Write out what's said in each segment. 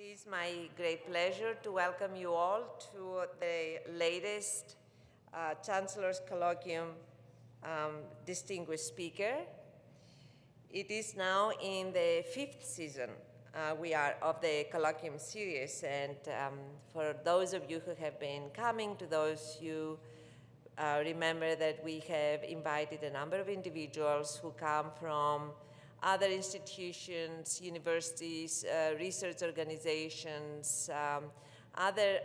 It is my great pleasure to welcome you all to the latest Chancellor's Colloquium distinguished speaker. It is now in the 5th season we are of the Colloquium series, and for those of you who have been coming, to those you remember that we have invited a number of individuals who come from other institutions, universities, research organizations, other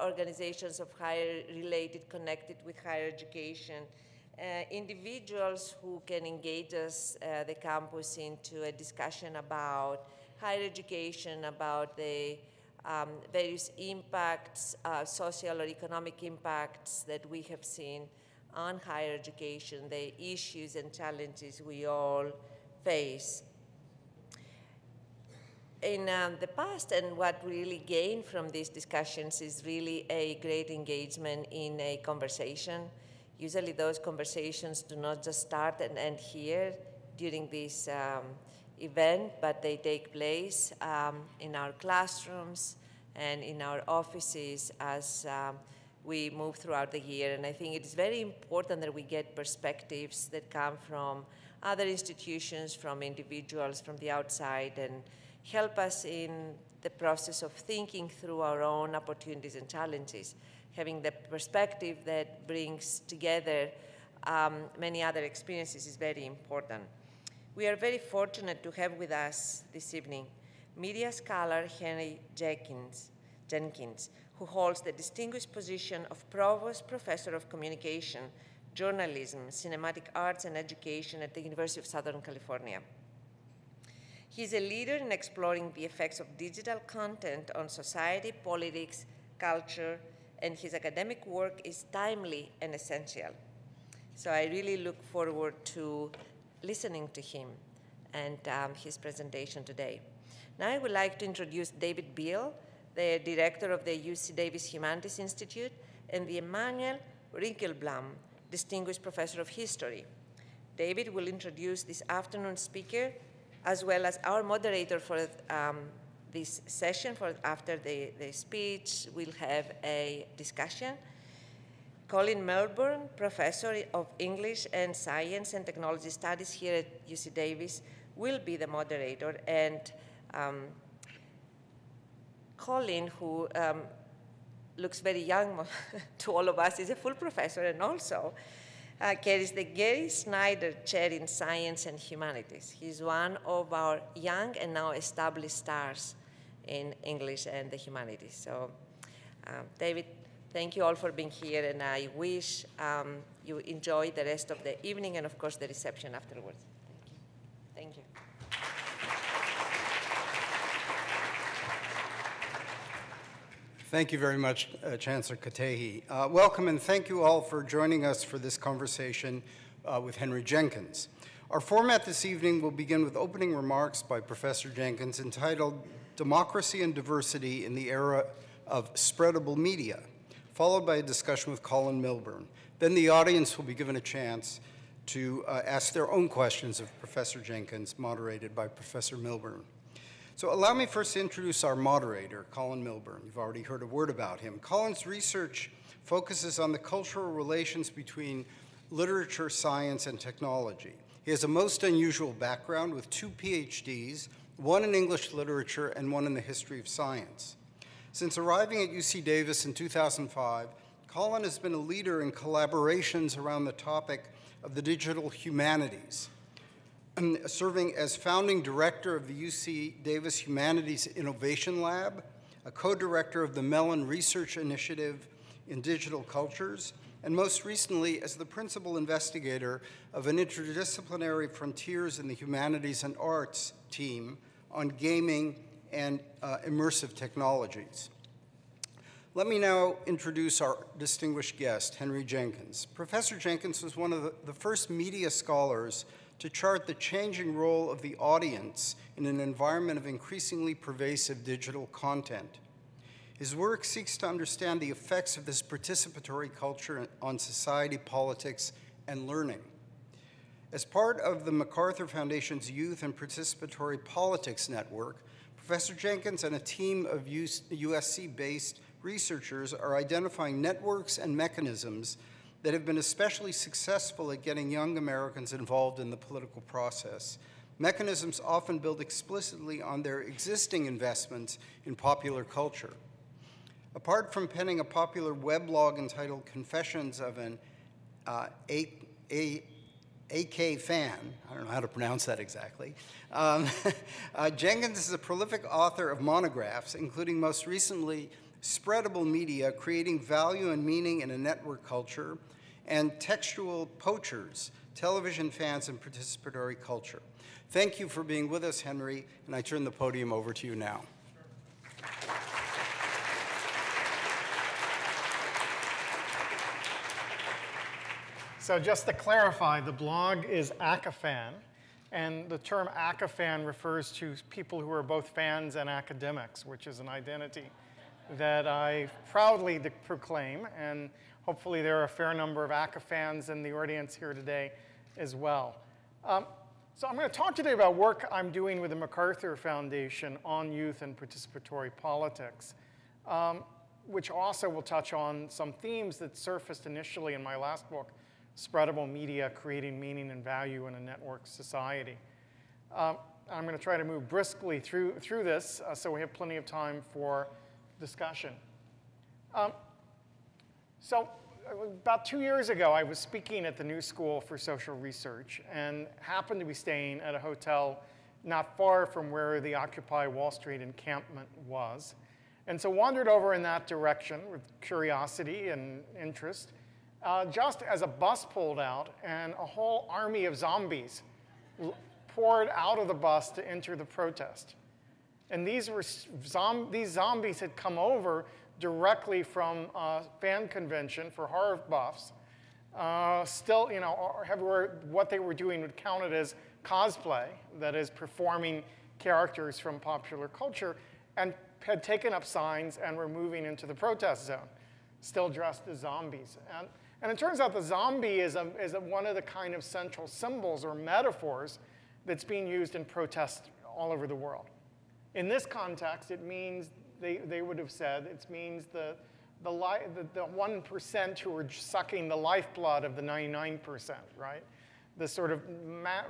organizations of higher related, connected with higher education, individuals who can engage us, the campus, into a discussion about higher education, about the various impacts, social or economic impacts that we have seen on higher education, the issues and challenges we all face. In the past, and what we really gained from these discussions is really a great engagement in a conversation. Usually those conversations do not just start and end here during this event, but they take place in our classrooms and in our offices as we move throughout the year. And I think it is very important that we get perspectives that come from other institutions, from individuals from the outside, and help us in the process of thinking through our own opportunities and challenges. Having the perspective that brings together many other experiences is very important. We are very fortunate to have with us this evening media scholar Henry Jenkins, who holds the distinguished position of Provost Professor of Communication, Journalism, Cinematic Arts, and Education at the University of Southern California. He's a leader in exploring the effects of digital content on society, politics, culture, and his academic work is timely and essential. So I really look forward to listening to him and his presentation today. Now I would like to introduce David Beal, the director of the UC Davis Humanities Institute, and the Emanuel Rinkelblum Distinguished Professor of History. David will introduce this afternoon's speaker, as well as our moderator for this session. After the speech, we'll have a discussion. Colin Melbourne, Professor of English and Science and Technology Studies here at UC Davis, will be the moderator. And Colin, who looks very young to all of us, is a full professor, and also carries the Gary Snyder Chair in Science and Humanities. He's one of our young and now established stars in English and the humanities. So, David, thank you all for being here, and I wish you enjoy the rest of the evening and, of course, the reception afterwards. Thank you. Thank you. Thank you very much, Chancellor Katehi. Welcome, and thank you all for joining us for this conversation with Henry Jenkins. Our format this evening will begin with opening remarks by Professor Jenkins entitled Democracy and Diversity in the Era of Spreadable Media, followed by a discussion with Colin Milburn. Then the audience will be given a chance to ask their own questions of Professor Jenkins, moderated by Professor Milburn. So allow me first to introduce our moderator, Colin Milburn. You've already heard a word about him. Colin's research focuses on the cultural relations between literature, science, and technology. He has a most unusual background with 2 PhDs, one in English literature and one in the history of science. Since arriving at UC Davis in 2005, Colin has been a leader in collaborations around the topic of the digital humanities, serving as founding director of the UC Davis Humanities Innovation Lab, a co-director of the Mellon Research Initiative in Digital Cultures, and most recently as the principal investigator of an interdisciplinary Frontiers in the Humanities and Arts team on gaming and immersive technologies. Let me now introduce our distinguished guest, Henry Jenkins. Professor Jenkins was one of the first media scholars to chart the changing role of the audience in an environment of increasingly pervasive digital content. His work seeks to understand the effects of this participatory culture on society, politics, and learning. As part of the MacArthur Foundation's Youth and Participatory Politics Network, Professor Jenkins and a team of USC-based researchers are identifying networks and mechanisms that have been especially successful at getting young Americans involved in the political process. Mechanisms often build explicitly on their existing investments in popular culture. Apart from penning a popular weblog entitled Confessions of an AK fan, I don't know how to pronounce that exactly, Jenkins is a prolific author of monographs, including most recently Spreadable Media, Creating Value and Meaning in a Network Culture, and Textual Poachers, Television Fans and Participatory Culture. Thank you for being with us, Henry, and I turn the podium over to you now. So just to clarify, the blog is ACAFan, and the term ACAFan refers to people who are both fans and academics, which is an identity that I proudly proclaim, and hopefully there are a fair number of ACAFans in the audience here today as well. So I'm going to talk today about work I'm doing with the MacArthur Foundation on youth and participatory politics, which also will touch on some themes that surfaced initially in my last book, Spreadable Media, Creating Meaning and Value in a Network Society. I'm going to try to move briskly through this so we have plenty of time for discussion. So about 2 years ago, I was speaking at the New School for Social Research and happened to be staying at a hotel not far from where the Occupy Wall Street encampment was. And so wandered over in that direction with curiosity and interest, just as a bus pulled out and a whole army of zombies poured out of the bus to enter the protest. And these zombies had come over directly from a fan convention for horror buffs. Still, you know, what they were doing would count it as cosplay, that is, performing characters from popular culture, and had taken up signs and were moving into the protest zone, still dressed as zombies. And it turns out the zombie is one of the kind of central symbols or metaphors that's being used in protests all over the world. In this context, it means, they would have said, it means the 1% who are sucking the lifeblood of the 99%, right? The sort of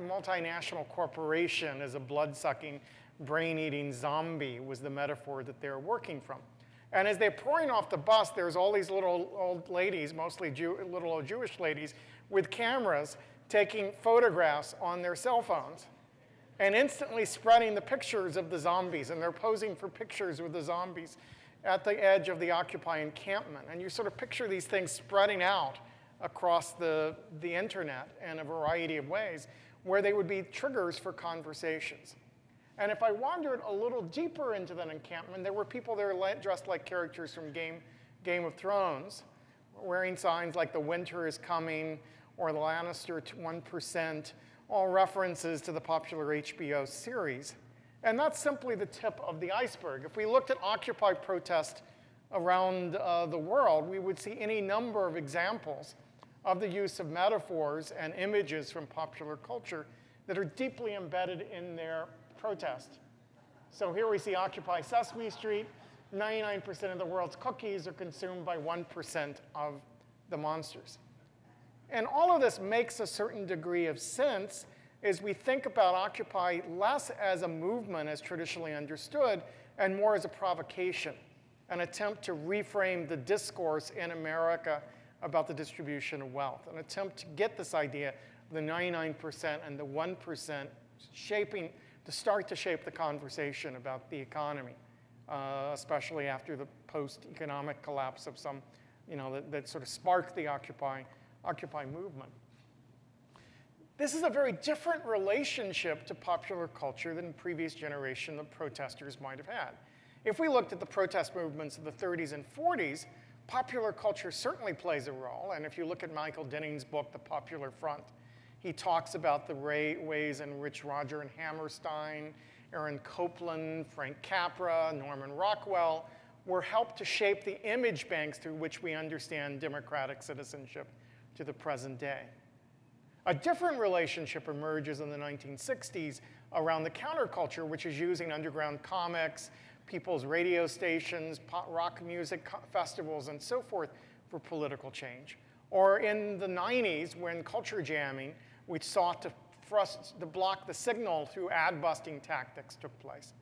multinational corporation as a blood-sucking, brain-eating zombie was the metaphor that they're working from. And as they're pouring off the bus, there's all these little old ladies, mostly little old Jewish ladies, with cameras taking photographs on their cell phones and instantly spreading the pictures of the zombies. And they're posing for pictures with the zombies at the edge of the Occupy encampment. And you sort of picture these things spreading out across the internet in a variety of ways where they would be triggers for conversations. And if I wandered a little deeper into that encampment, there were people there dressed like characters from Game of Thrones, wearing signs like "The Winter is Coming" or "The Lannister 1%", all references to the popular HBO series. And that's simply the tip of the iceberg. If we looked at Occupy protest around the world, we would see any number of examples of the use of metaphors and images from popular culture that are deeply embedded in their protest. So here we see Occupy Sesame Street. 99% of the world's cookies are consumed by 1% of the monsters. And all of this makes a certain degree of sense as we think about Occupy less as a movement as traditionally understood and more as a provocation, an attempt to reframe the discourse in America about the distribution of wealth, an attempt to get this idea of the 99% and the 1% to start to shape the conversation about the economy, especially after the post-economic collapse of some, that sort of sparked the Occupy movement. This is a very different relationship to popular culture than previous generation of protesters might have had. If we looked at the protest movements of the 30s and 40s, popular culture certainly plays a role. And if you look at Michael Denning's book, The Popular Front, he talks about the ways in which Roger and Hammerstein, Aaron Copland, Frank Capra, Norman Rockwell were helped to shape the image banks through which we understand democratic citizenship to the present day. A different relationship emerges in the 1960s around the counterculture, which is using underground comics, people's radio stations, rock music festivals, and so forth for political change. Or in the 90s, when culture jamming, which sought to block the signal through ad-busting tactics, took place.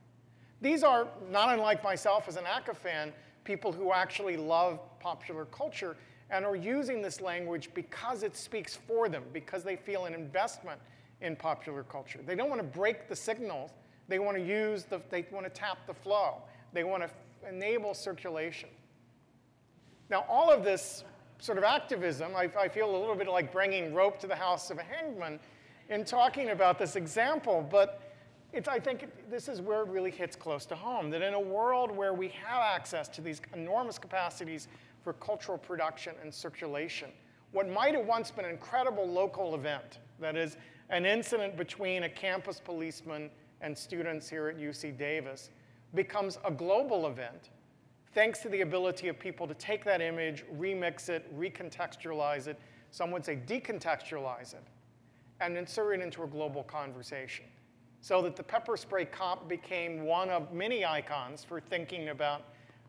These are, not unlike myself as an ACA fan, people who actually love popular culture and are using this language because it speaks for them, because they feel an investment in popular culture. They don't want to break the signals. They want to tap the flow. They want to enable circulation. Now, all of this sort of activism, I feel a little bit like bringing rope to the house of a hangman in talking about this example, but I think this is where it really hits close to home, that in a world where we have access to these enormous capacities for cultural production and circulation, what might have once been an incredible local event, that is an incident between a campus policeman and students here at UC Davis, becomes a global event, thanks to the ability of people to take that image, remix it, recontextualize it, some would say decontextualize it, and insert it into a global conversation. So that the pepper spray cop became one of many icons for thinking about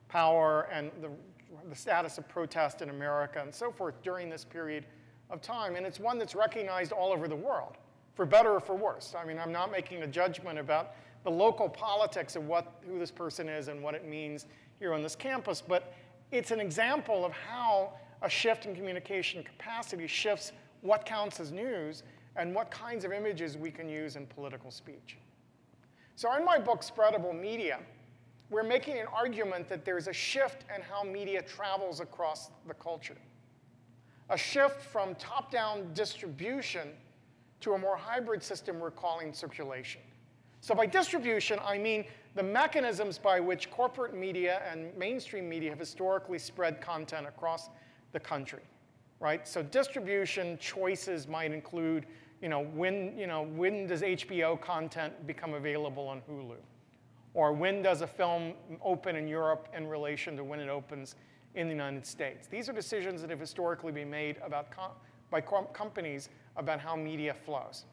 power and the status of protest in America and so forth during this period of time. And it's one that's recognized all over the world, for better or for worse. I mean, I'm not making a judgment about the local politics of who this person is and what it means here on this campus, but it's an example of how a shift in communication capacity shifts what counts as news and what kinds of images we can use in political speech. So in my book, Spreadable Media, we're making an argument that there's a shift in how media travels across the culture. A shift from top-down distribution to a more hybrid system we're calling circulation. So by distribution, I mean the mechanisms by which corporate media and mainstream media have historically spread content across the country, right? So distribution choices might include, when does HBO content become available on Hulu? Or when does a film open in Europe in relation to when it opens in the United States? These are decisions that have historically been made by companies about how media flows.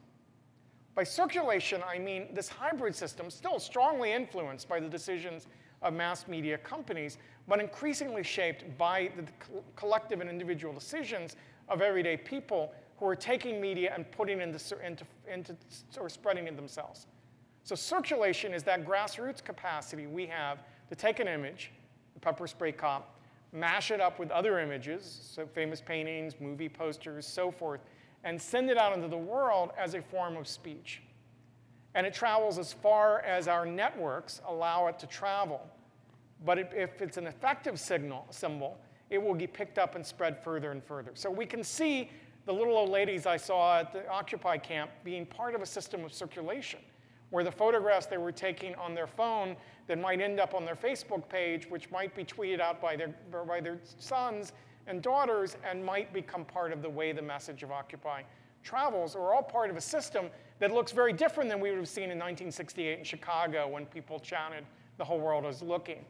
By circulation, I mean this hybrid system, still strongly influenced by the decisions of mass media companies, but increasingly shaped by the collective and individual decisions of everyday people who are taking media and putting it into or spreading it themselves. So circulation is that grassroots capacity we have to take an image, the pepper spray cop, mash it up with other images, so famous paintings, movie posters, so forth, and send it out into the world as a form of speech. And it travels as far as our networks allow it to travel. But if it's an effective symbol, it will be picked up and spread further and further. So we can see the little old ladies I saw at the Occupy camp being part of a system of circulation, where the photographs they were taking on their phone that might end up on their Facebook page, which might be tweeted out by their sons and daughters and might become part of the way the message of Occupy travels, are all part of a system that looks very different than we would have seen in 1968 in Chicago when people chanted, "The whole world is looking."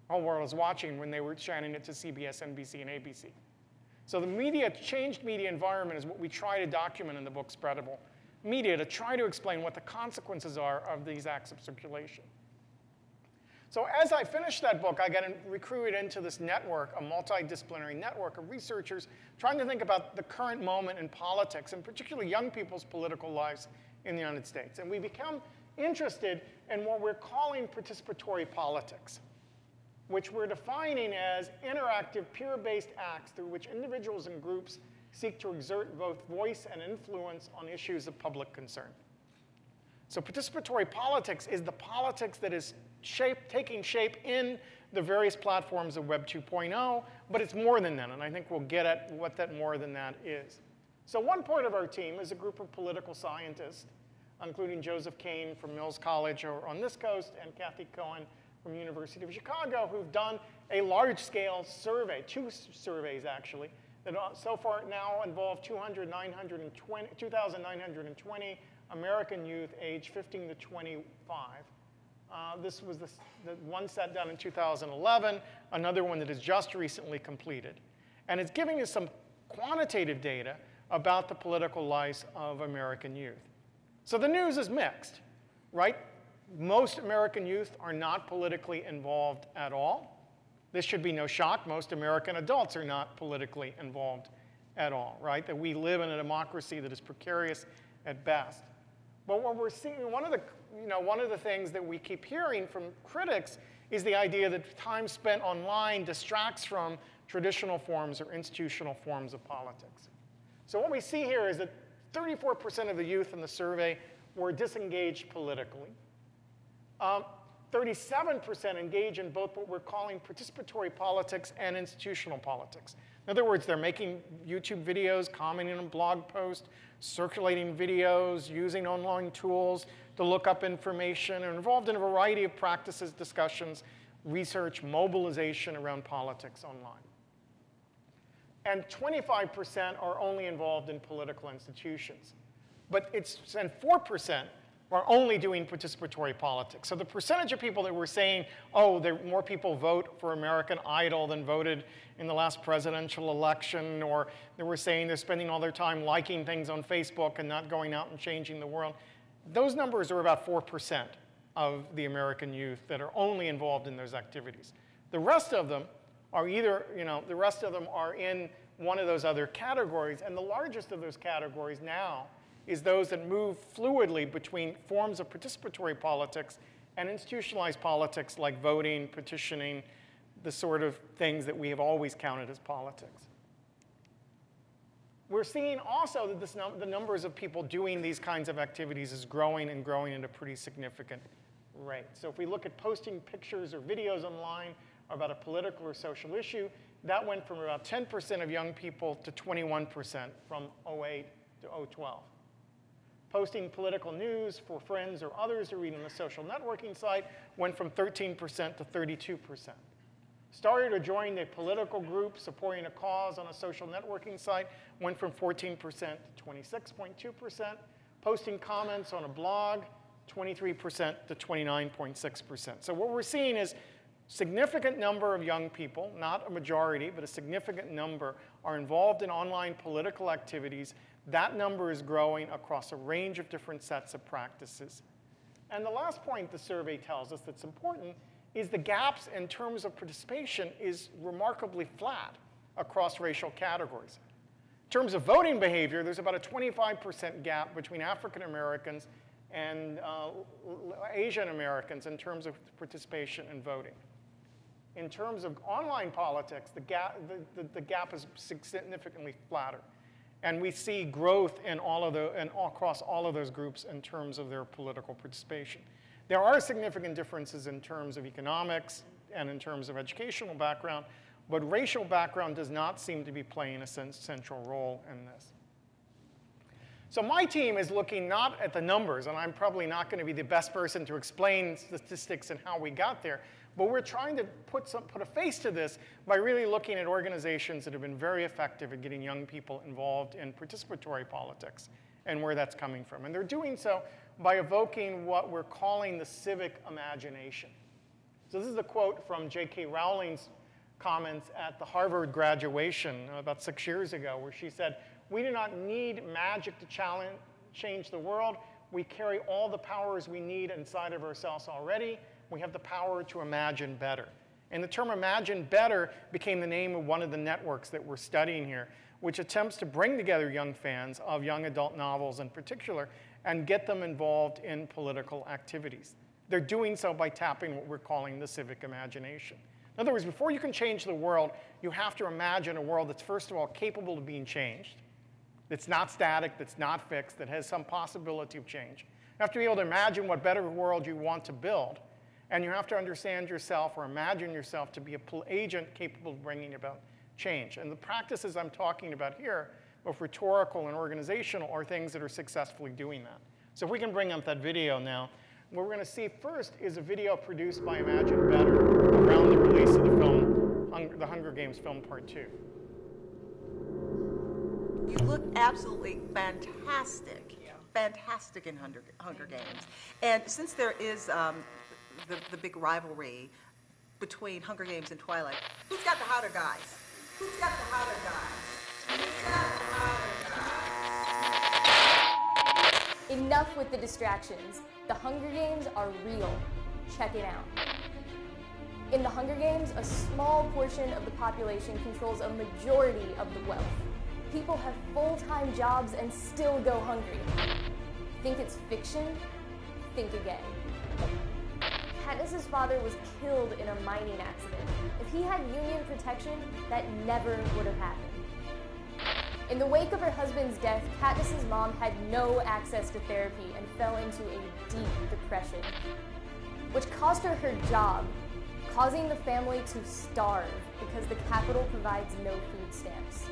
The whole world is watching when they were chanting it to CBS, NBC, and ABC. So the changed media environment is what we try to document in the book Spreadable Media, to try to explain what the consequences are of these acts of circulation. So as I finished that book, I got recruited into this network, a multidisciplinary network of researchers trying to think about the current moment in politics, and particularly young people's political lives in the United States. And we become interested in what we're calling participatory politics, which we're defining as interactive, peer-based acts through which individuals and groups seek to exert both voice and influence on issues of public concern. So participatory politics is the politics that is taking shape in the various platforms of Web 2.0, but it's more than that, and I think we'll get at what that more than that is. So one part of our team is a group of political scientists, including Joseph Kane from Mills College on this coast and Kathy Cohen from the University of Chicago, who've done a large-scale survey, 2 surveys actually, that so far now involve 2,920 American youth aged 15 to 25. This was the one set done in 2011, another one that is just recently completed. And it's giving us some quantitative data about the political life of American youth. So the news is mixed, right? Most American youth are not politically involved at all. This should be no shock. Most American adults are not politically involved at all, right? That we live in a democracy that is precarious at best. But what we're seeing, one of the things that we keep hearing from critics is the idea that time spent online distracts from traditional forms or institutional forms of politics. So what we see here is that 34% of the youth in the survey were disengaged politically. 37% engage in both what we're calling participatory politics and institutional politics. In other words, they're making YouTube videos, commenting on blog posts, circulating videos, using online tools to look up information, and involved in a variety of practices, discussions, research, mobilization around politics online. And 25% are only involved in political institutions. And 4% are only doing participatory politics. So the percentage of people that were saying, oh, more people vote for American Idol than voted in the last presidential election, or they were saying they're spending all their time liking things on Facebook and not going out and changing the world, those numbers are about 4% of the American youth that are only involved in those activities. The rest of them are in one of those other categories, and the largest of those categories now is those that move fluidly between forms of participatory politics and institutionalized politics like voting, petitioning, the sort of things that we have always counted as politics. We're seeing also that the numbers of people doing these kinds of activities is growing and growing at a pretty significant rate. So if we look at posting pictures or videos online about a political or social issue, that went from about 10% of young people to 21% from 2008 to 2012. Posting political news for friends or others to read on a social networking site went from 13% to 32%. Started or joined a political group supporting a cause on a social networking site went from 14% to 26.2%. Posting comments on a blog, 23% to 29.6%. So what we're seeing is significant number of young people, not a majority, but a significant number, are involved in online political activities. That number is growing across a range of different sets of practices. And the last point the survey tells us that's important is the gaps in terms of participation is remarkably flat across racial categories. In terms of voting behavior, there's about a 25% gap between African Americans and Asian Americans in terms of participation in voting. In terms of online politics, the gap is significantly flatter. And we see growth in across all of those groups in terms of their political participation. There are significant differences in terms of economics and in terms of educational background, but racial background does not seem to be playing a central role in this. So my team is looking not at the numbers, and I'm probably not going to be the best person to explain statistics and how we got there, but we're trying to put a face to this by really looking at organizations that have been very effective at getting young people involved in participatory politics and where that's coming from. And they're doing so by evoking what we're calling the civic imagination. So this is a quote from J.K. Rowling's comments at the Harvard graduation about 6 years ago, where she said, "We do not need magic to change the world. We carry all the powers we need inside of ourselves already. We have the power to imagine better." And the term imagine better became the name of one of the networks that we're studying here, which attempts to bring together young fans of young adult novels in particular and get them involved in political activities. They're doing so by tapping what we're calling the civic imagination. In other words, before you can change the world, you have to imagine a world that's, first of all, capable of being changed, that's not static, that's not fixed, that has some possibility of change. You have to be able to imagine what better world you want to build, and you have to understand yourself or imagine yourself to be an agent capable of bringing about change. And the practices I'm talking about here, both rhetorical and organizational, are things that are successfully doing that. So if we can bring up that video now, what we're going to see first is a video produced by Imagine Better around the release of the film, the Hunger Games Film Part 2. You look absolutely fantastic, fantastic in Hunger Games. And since there is the big rivalry between Hunger Games and Twilight, who's got the hotter guys? Who's got the hotter guys? Who's got the hotter guys? Enough with the distractions. The Hunger Games are real. Check it out. In the Hunger Games, a small portion of the population controls a majority of the wealth. People have full-time jobs and still go hungry. Think it's fiction? Think again. Katniss's father was killed in a mining accident. If he had Union protection, that never would have happened. In the wake of her husband's death, Katniss's mom had no access to therapy and fell into a deep depression, which cost her her job, causing the family to starve because the capital provides no food stamps.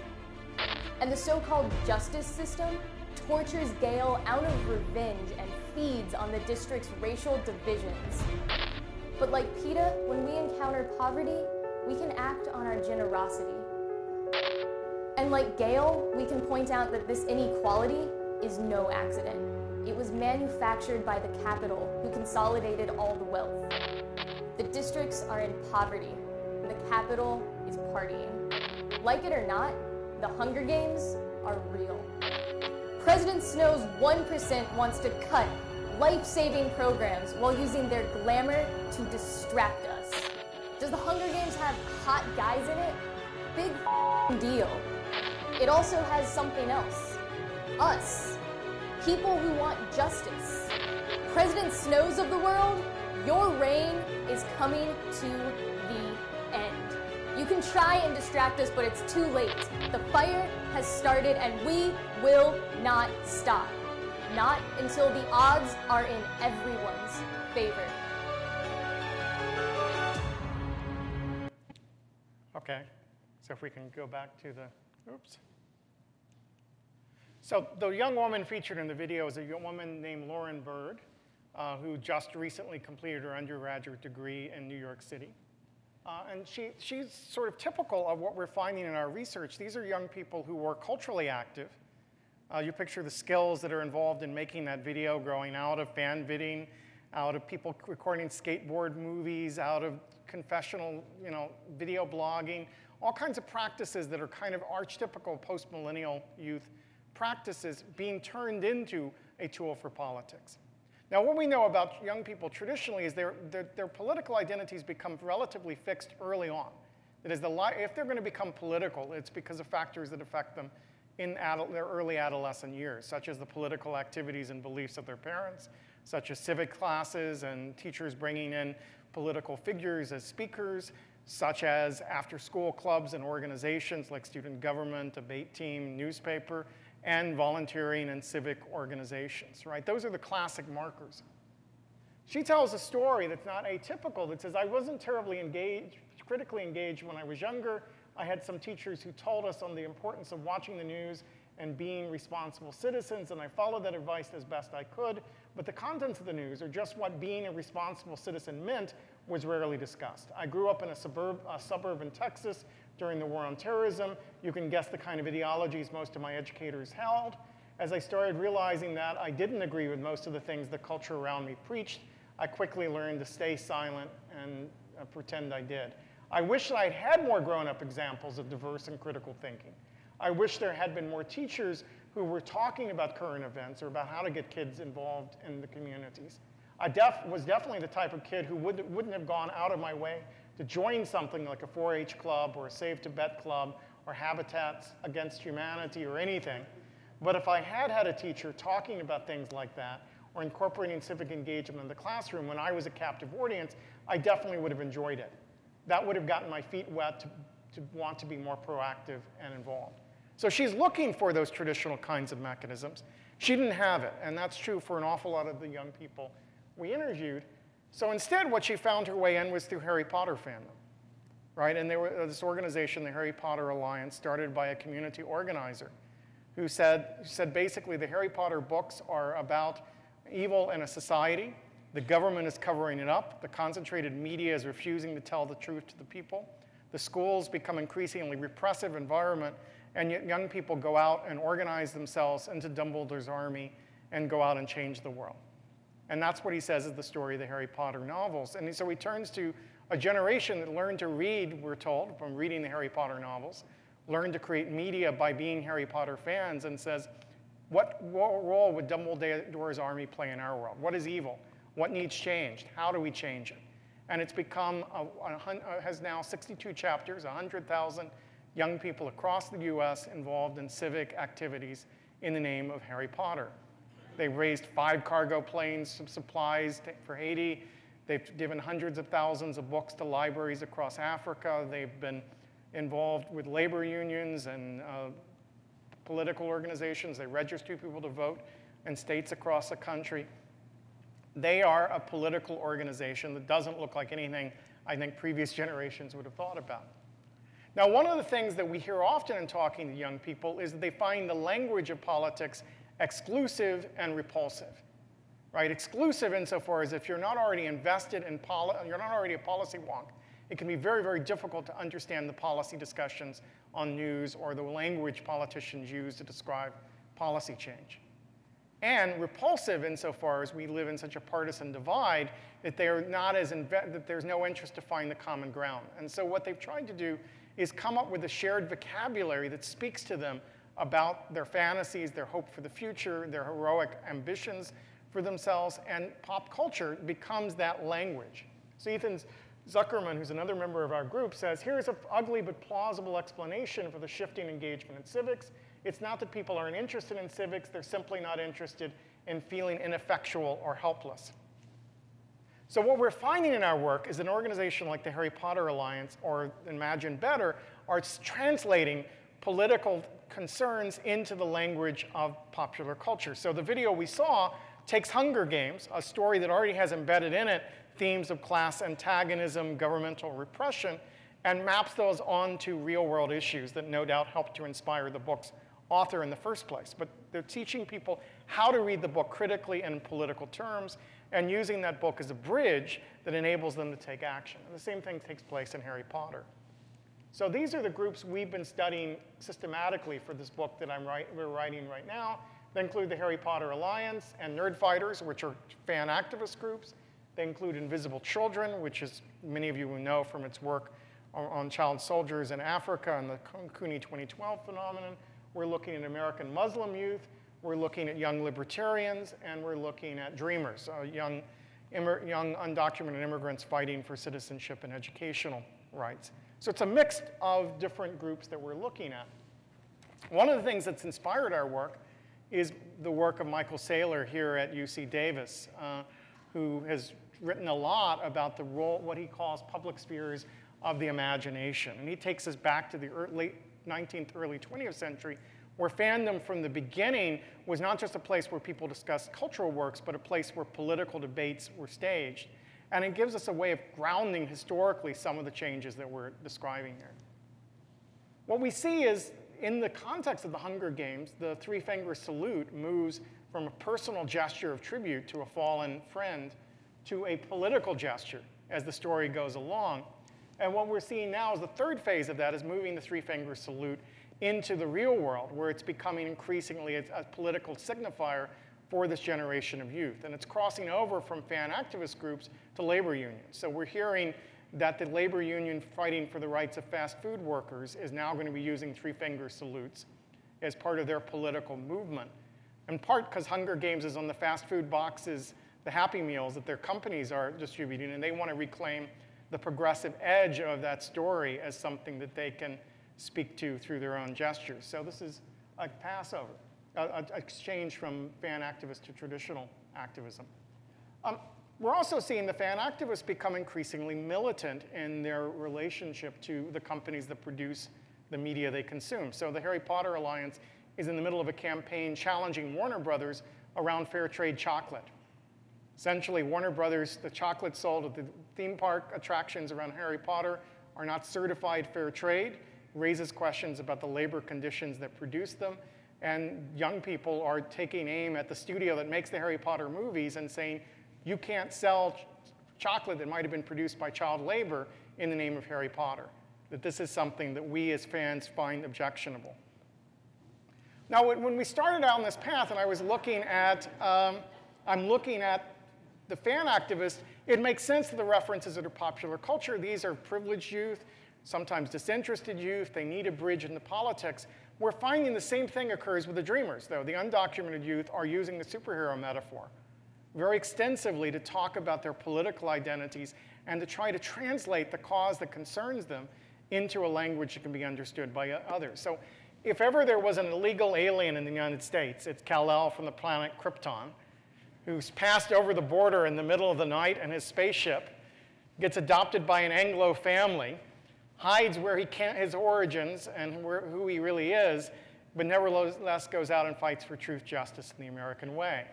And the so-called justice system tortures Gale out of revenge and feeds on the district's racial divisions. But like PETA, when we encounter poverty, we can act on our generosity. And like Gale, we can point out that this inequality is no accident. It was manufactured by the capital, who consolidated all the wealth. The districts are in poverty. The capital is partying. Like it or not, the Hunger Games are real. President Snow's 1% wants to cut life-saving programs while using their glamour to distract us. Does the Hunger Games have hot guys in it? Big deal. It also has something else. Us. People who want justice. President Snows of the world, your reign is coming to the end. You can try and distract us, but it's too late. The fire has started and we will not stop. Not until the odds are in everyone's favor. Okay, so if we can go back to the, oops. So the young woman featured in the video is a young woman named Lauren Bird, who just recently completed her undergraduate degree in New York City. And she's sort of typical of what we're finding in our research. These are young people who were culturally active. You picture the skills that are involved in making that video, growing out of fan vidding, out of people recording skateboard movies, out of confessional, video blogging, all kinds of practices that are kind of archetypical post-millennial youth practices being turned into a tool for politics. Now, what we know about young people traditionally is their political identities become relatively fixed early on. That is, if they're going to become political, it's because of factors that affect them in their early adolescent years, such as the political activities and beliefs of their parents, such as civic classes and teachers bringing in political figures as speakers, such as after-school clubs and organizations like student government, debate team, newspaper, and volunteering and civic organizations, right? Those are the classic markers. She tells a story that's not atypical that says, I wasn't terribly critically engaged when I was younger. I had some teachers who told us on the importance of watching the news and being responsible citizens, and I followed that advice as best I could, but the contents of the news, or just what being a responsible citizen meant, was rarely discussed. I grew up in a suburb in Texas during the war on terrorism. You can guess the kind of ideologies most of my educators held. As I started realizing that I didn't agree with most of the things the culture around me preached, I quickly learned to stay silent and pretend I did. I wish that I'd had more grown-up examples of diverse and critical thinking. I wish there had been more teachers who were talking about current events or about how to get kids involved in the communities. I was definitely the type of kid who wouldn't have gone out of my way to join something like a 4-H club or a Save Tibet club or Habitats Against Humanity or anything. But if I had had a teacher talking about things like that or incorporating civic engagement in the classroom when I was a captive audience, I definitely would have enjoyed it. That would have gotten my feet wet to want to be more proactive and involved. So she's looking for those traditional kinds of mechanisms. She didn't have it, and that's true for an awful lot of the young people we interviewed. So instead, what she found her way in was through Harry Potter fandom, right? And there was this organization, the Harry Potter Alliance, started by a community organizer who said basically the Harry Potter books are about evil in a society. The government is covering it up. The concentrated media is refusing to tell the truth to the people. The schools become increasingly repressive environment, and yet young people go out and organize themselves into Dumbledore's army and go out and change the world. And that's what he says is the story of the Harry Potter novels. And so he turns to a generation that learned to read, we're told, from reading the Harry Potter novels, learned to create media by being Harry Potter fans, and says, What role would Dumbledore's army play in our world? What is evil? What needs changed? How do we change it? And it's become, has now 62 chapters, 100,000 young people across the US involved in civic activities in the name of Harry Potter. They've raised 5 cargo planes of supplies for Haiti. They've given hundreds of thousands of books to libraries across Africa. They've been involved with labor unions and political organizations. They register people to vote in states across the country. They are a political organization that doesn't look like anything I think previous generations would have thought about. Now, one of the things that we hear often in talking to young people is that they find the language of politics exclusive and repulsive, right? Exclusive insofar as if you're not already invested in you're not already a policy wonk, it can be very, very difficult to understand the policy discussions on news or the language politicians use to describe policy change. And repulsive insofar as we live in such a partisan divide that they are not as that there's no interest to find the common ground. And so what they've tried to do is come up with a shared vocabulary that speaks to them about their fantasies, their hope for the future, their heroic ambitions for themselves, and pop culture becomes that language. So Ethan Zuckerman, who's another member of our group, says, here's an ugly but plausible explanation for the shifting engagement in civics. It's not that people aren't interested in civics, they're simply not interested in feeling ineffectual or helpless. So what we're finding in our work is an organization like the Harry Potter Alliance, or Imagine Better, are translating political concerns into the language of popular culture. So the video we saw takes Hunger Games, a story that already has embedded in it themes of class antagonism, governmental repression, and maps those onto real-world issues that no doubt helped to inspire the book's author in the first place. But they're teaching people how to read the book critically in political terms and using that book as a bridge that enables them to take action. And the same thing takes place in Harry Potter. So these are the groups we've been studying systematically for this book that we're writing right now. They include the Harry Potter Alliance and Nerd Fighters, which are fan activist groups. They include Invisible Children, which is many of you will know from its work on child soldiers in Africa and the Cooney 2012 phenomenon. We're looking at American Muslim youth. We're looking at young libertarians, and we're looking at dreamers, young undocumented immigrants fighting for citizenship and educational rights. So it's a mix of different groups that we're looking at. One of the things that's inspired our work is the work of Michael Saylor here at UC Davis, who has written a lot about the role, what he calls public spheres of the imagination. And he takes us back to the late 19th, early 20th century, where fandom from the beginning was not just a place where people discussed cultural works, but a place where political debates were staged. And it gives us a way of grounding historically some of the changes that we're describing here. What we see is, in the context of the Hunger Games, the three-finger salute moves from a personal gesture of tribute to a fallen friend to a political gesture as the story goes along. And what we're seeing now is the third phase of that is moving the three-finger salute into the real world, where it's becoming increasingly a political signifier for this generation of youth. And it's crossing over from fan activist groups to labor unions. So we're hearing that the labor union fighting for the rights of fast food workers is now going to be using three-finger salutes as part of their political movement. In part because Hunger Games is on the fast food boxes, the Happy Meals that their companies are distributing, and they want to reclaim the progressive edge of that story as something that they can speak to through their own gestures. So this is a passover, an exchange from fan activist to traditional activism. We're also seeing the fan activists become increasingly militant in their relationship to the companies that produce the media they consume. So the Harry Potter Alliance is in the middle of a campaign challenging Warner Brothers around fair trade chocolate. Essentially, Warner Brothers, the chocolate sold at the theme park attractions around Harry Potter are not certified fair trade, raises questions about the labor conditions that produce them, and young people are taking aim at the studio that makes the Harry Potter movies and saying, you can't sell chocolate that might have been produced by child labor in the name of Harry Potter. That this is something that we as fans find objectionable. Now, when we started out on this path, and I was looking at, I'm looking at the fan activists, it makes sense that the references that are popular culture. These are privileged youth, sometimes disinterested youth. They need a bridge into politics. We're finding the same thing occurs with the dreamers, though. The undocumented youth are using the superhero metaphor very extensively to talk about their political identities and to try to translate the cause that concerns them into a language that can be understood by others. So if ever there was an illegal alien in the United States, it's Kal-El from the planet Krypton, who's passed over the border in the middle of the night in his spaceship, gets adopted by an Anglo family, hides where his origins and who he really is, but nevertheless goes out and fights for truth, justice, and the American way.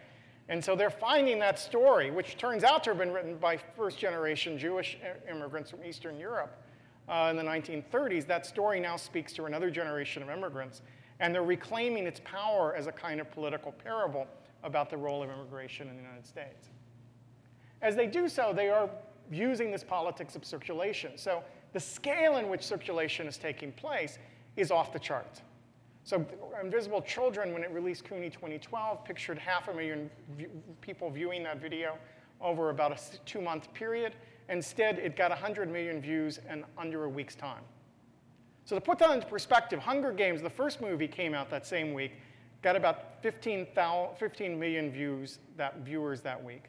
And so they're finding that story, which turns out to have been written by first-generation Jewish immigrants from Eastern Europe in the 1930s. That story now speaks to another generation of immigrants, and they're reclaiming its power as a kind of political parable about the role of immigration in the United States. As they do so, they are using this politics of circulation. So the scale in which circulation is taking place is off the charts. So Invisible Children, when it released CUNY 2012, pictured 500,000 people viewing that video over about a 2-month period. Instead, it got 100 million views in under a week's time. So to put that into perspective, Hunger Games, the first movie, came out that same week, got about 15 million viewers that week.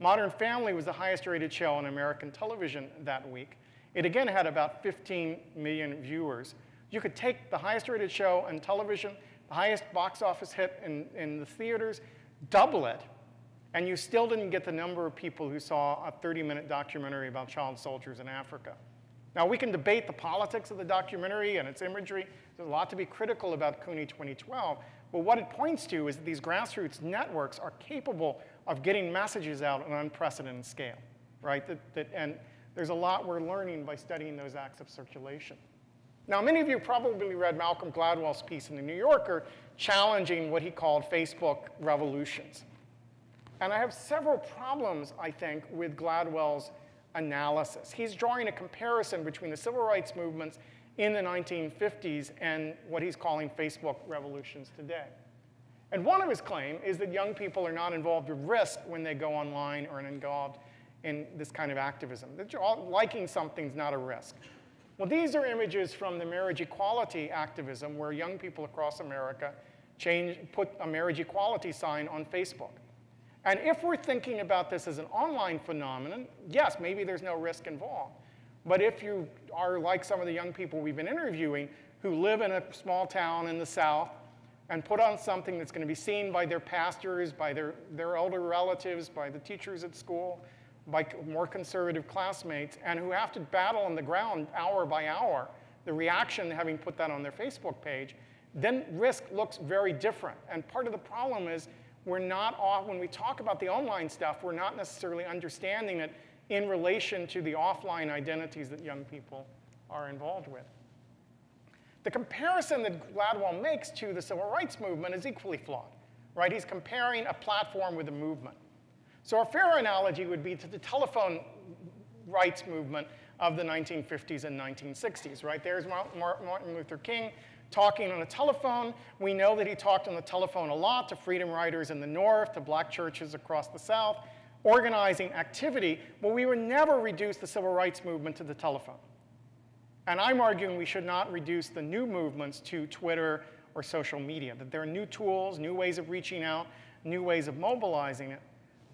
Modern Family was the highest rated show on American television that week. It again had about 15 million viewers. You could take the highest rated show on television, the highest box office hit in the theaters, double it, and you still didn't get the number of people who saw a 30-minute documentary about child soldiers in Africa. Now, we can debate the politics of the documentary and its imagery. There's a lot to be critical about CUNY 2012, but what it points to is that these grassroots networks are capable of getting messages out on an unprecedented scale, right? And there's a lot we're learning by studying those acts of circulation. Now, many of you probably read Malcolm Gladwell's piece in the New Yorker challenging what he called Facebook revolutions. And I have several problems, I think, with Gladwell's analysis. He's drawing a comparison between the civil rights movements in the 1950s and what he's calling Facebook revolutions today. And one of his claims is that young people are not involved with risk when they go online or involved in this kind of activism. That liking something's not a risk. Well, these are images from the marriage equality activism where young people across America put a marriage equality sign on Facebook. And if we're thinking about this as an online phenomenon, yes, maybe there's no risk involved. But if you are like some of the young people we've been interviewing who live in a small town in the South and put on something that's going to be seen by their pastors, by their older relatives, by the teachers at school, by more conservative classmates, and who have to battle on the ground hour by hour the reaction to having put that on their Facebook page, then risk looks very different. And part of the problem is when we talk about the online stuff, we're not necessarily understanding it in relation to the offline identities that young people are involved with. The comparison that Gladwell makes to the civil rights movement is equally flawed, right? He's comparing a platform with a movement. So a fair analogy would be to the telephone rights movement of the 1950s and 1960s, right? There's Martin Luther King talking on a telephone. We know that he talked on the telephone a lot to freedom riders in the North, to black churches across the South, organizing activity, but we would never reduce the civil rights movement to the telephone. And I'm arguing we should not reduce the new movements to Twitter or social media, that there are new tools, new ways of reaching out, new ways of mobilizing it.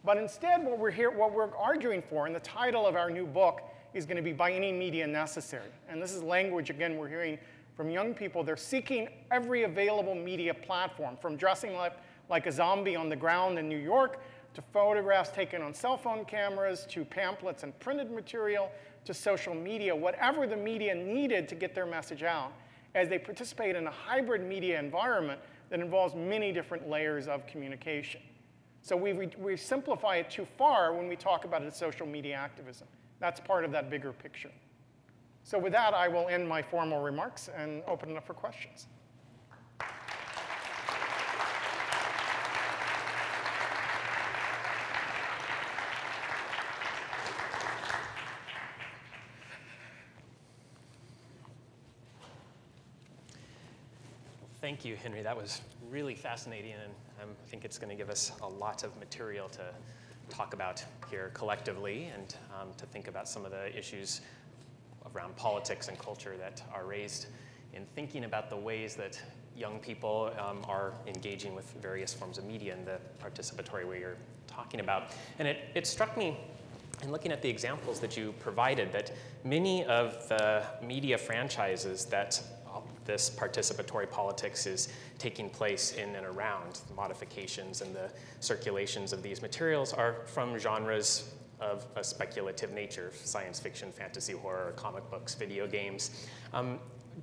But instead, what we're arguing for, and the title of our new book is going to be By Any Media Necessary. And this is language, again, we're hearing from young people. They're seeking every available media platform, from dressing like a zombie on the ground in New York, to photographs taken on cell phone cameras, to pamphlets and printed material, to social media, whatever the media needed to get their message out, as they participate in a hybrid media environment that involves many different layers of communication. So we simplify it too far when we talk about it as social media activism. That's part of that bigger picture. So with that, I will end my formal remarks and open it up for questions. Thank you, Henry. That was really fascinating, and I think it's going to give us a lot of material to talk about here collectively and to think about some of the issues around politics and culture that are raised in thinking about the ways that young people are engaging with various forms of media in the participatory way you're talking about. And it struck me in looking at the examples that you provided that many of the media franchises that this participatory politics is taking place in and around, the modifications and the circulations of these materials are from genres of a speculative nature, science fiction, fantasy, horror, comic books, video games.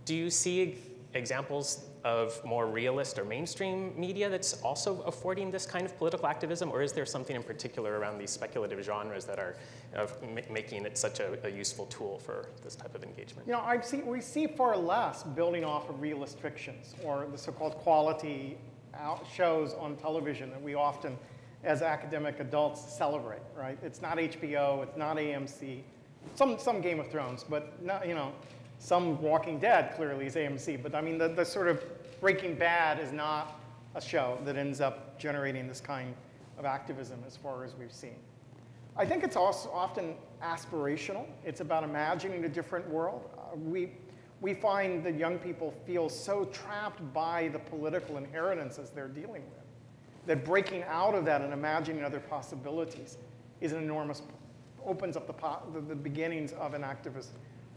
Do you see examples of more realist or mainstream media that's also affording this kind of political activism, or is there something in particular around these speculative genres that are making it such a useful tool for this type of engagement? You know, we see far less building off of realist fictions or the so-called quality shows on television that we often, as academic adults, celebrate, right? It's not HBO, it's not AMC, some Game of Thrones, but not, you know, some Walking Dead clearly is AMC, but I mean the sort of Breaking Bad is not a show that ends up generating this kind of activism as far as we've seen. I think it's also often aspirational. It's about imagining a different world. We find that young people feel so trapped by the political inheritances they're dealing with that breaking out of that and imagining other possibilities is an enormous, opens up the beginnings of an activist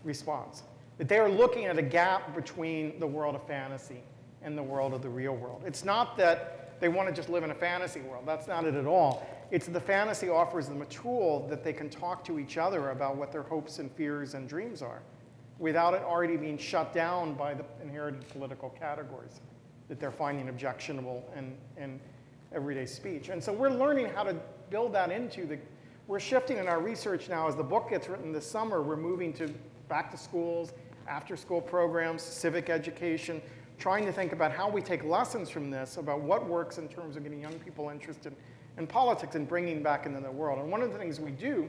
response. That they are looking at a gap between the world of fantasy and the world of the real world. It's not that they want to just live in a fantasy world. That's not it at all. It's the fantasy offers them a tool that they can talk to each other about what their hopes and fears and dreams are without it already being shut down by the inherited political categories that they're finding objectionable in everyday speech. And so we're learning how to build that into we're shifting in our research now as the book gets written this summer. We're moving to back to schools, after-school programs, civic education, trying to think about how we take lessons from this about what works in terms of getting young people interested in politics and bringing back into the world. And one of the things we do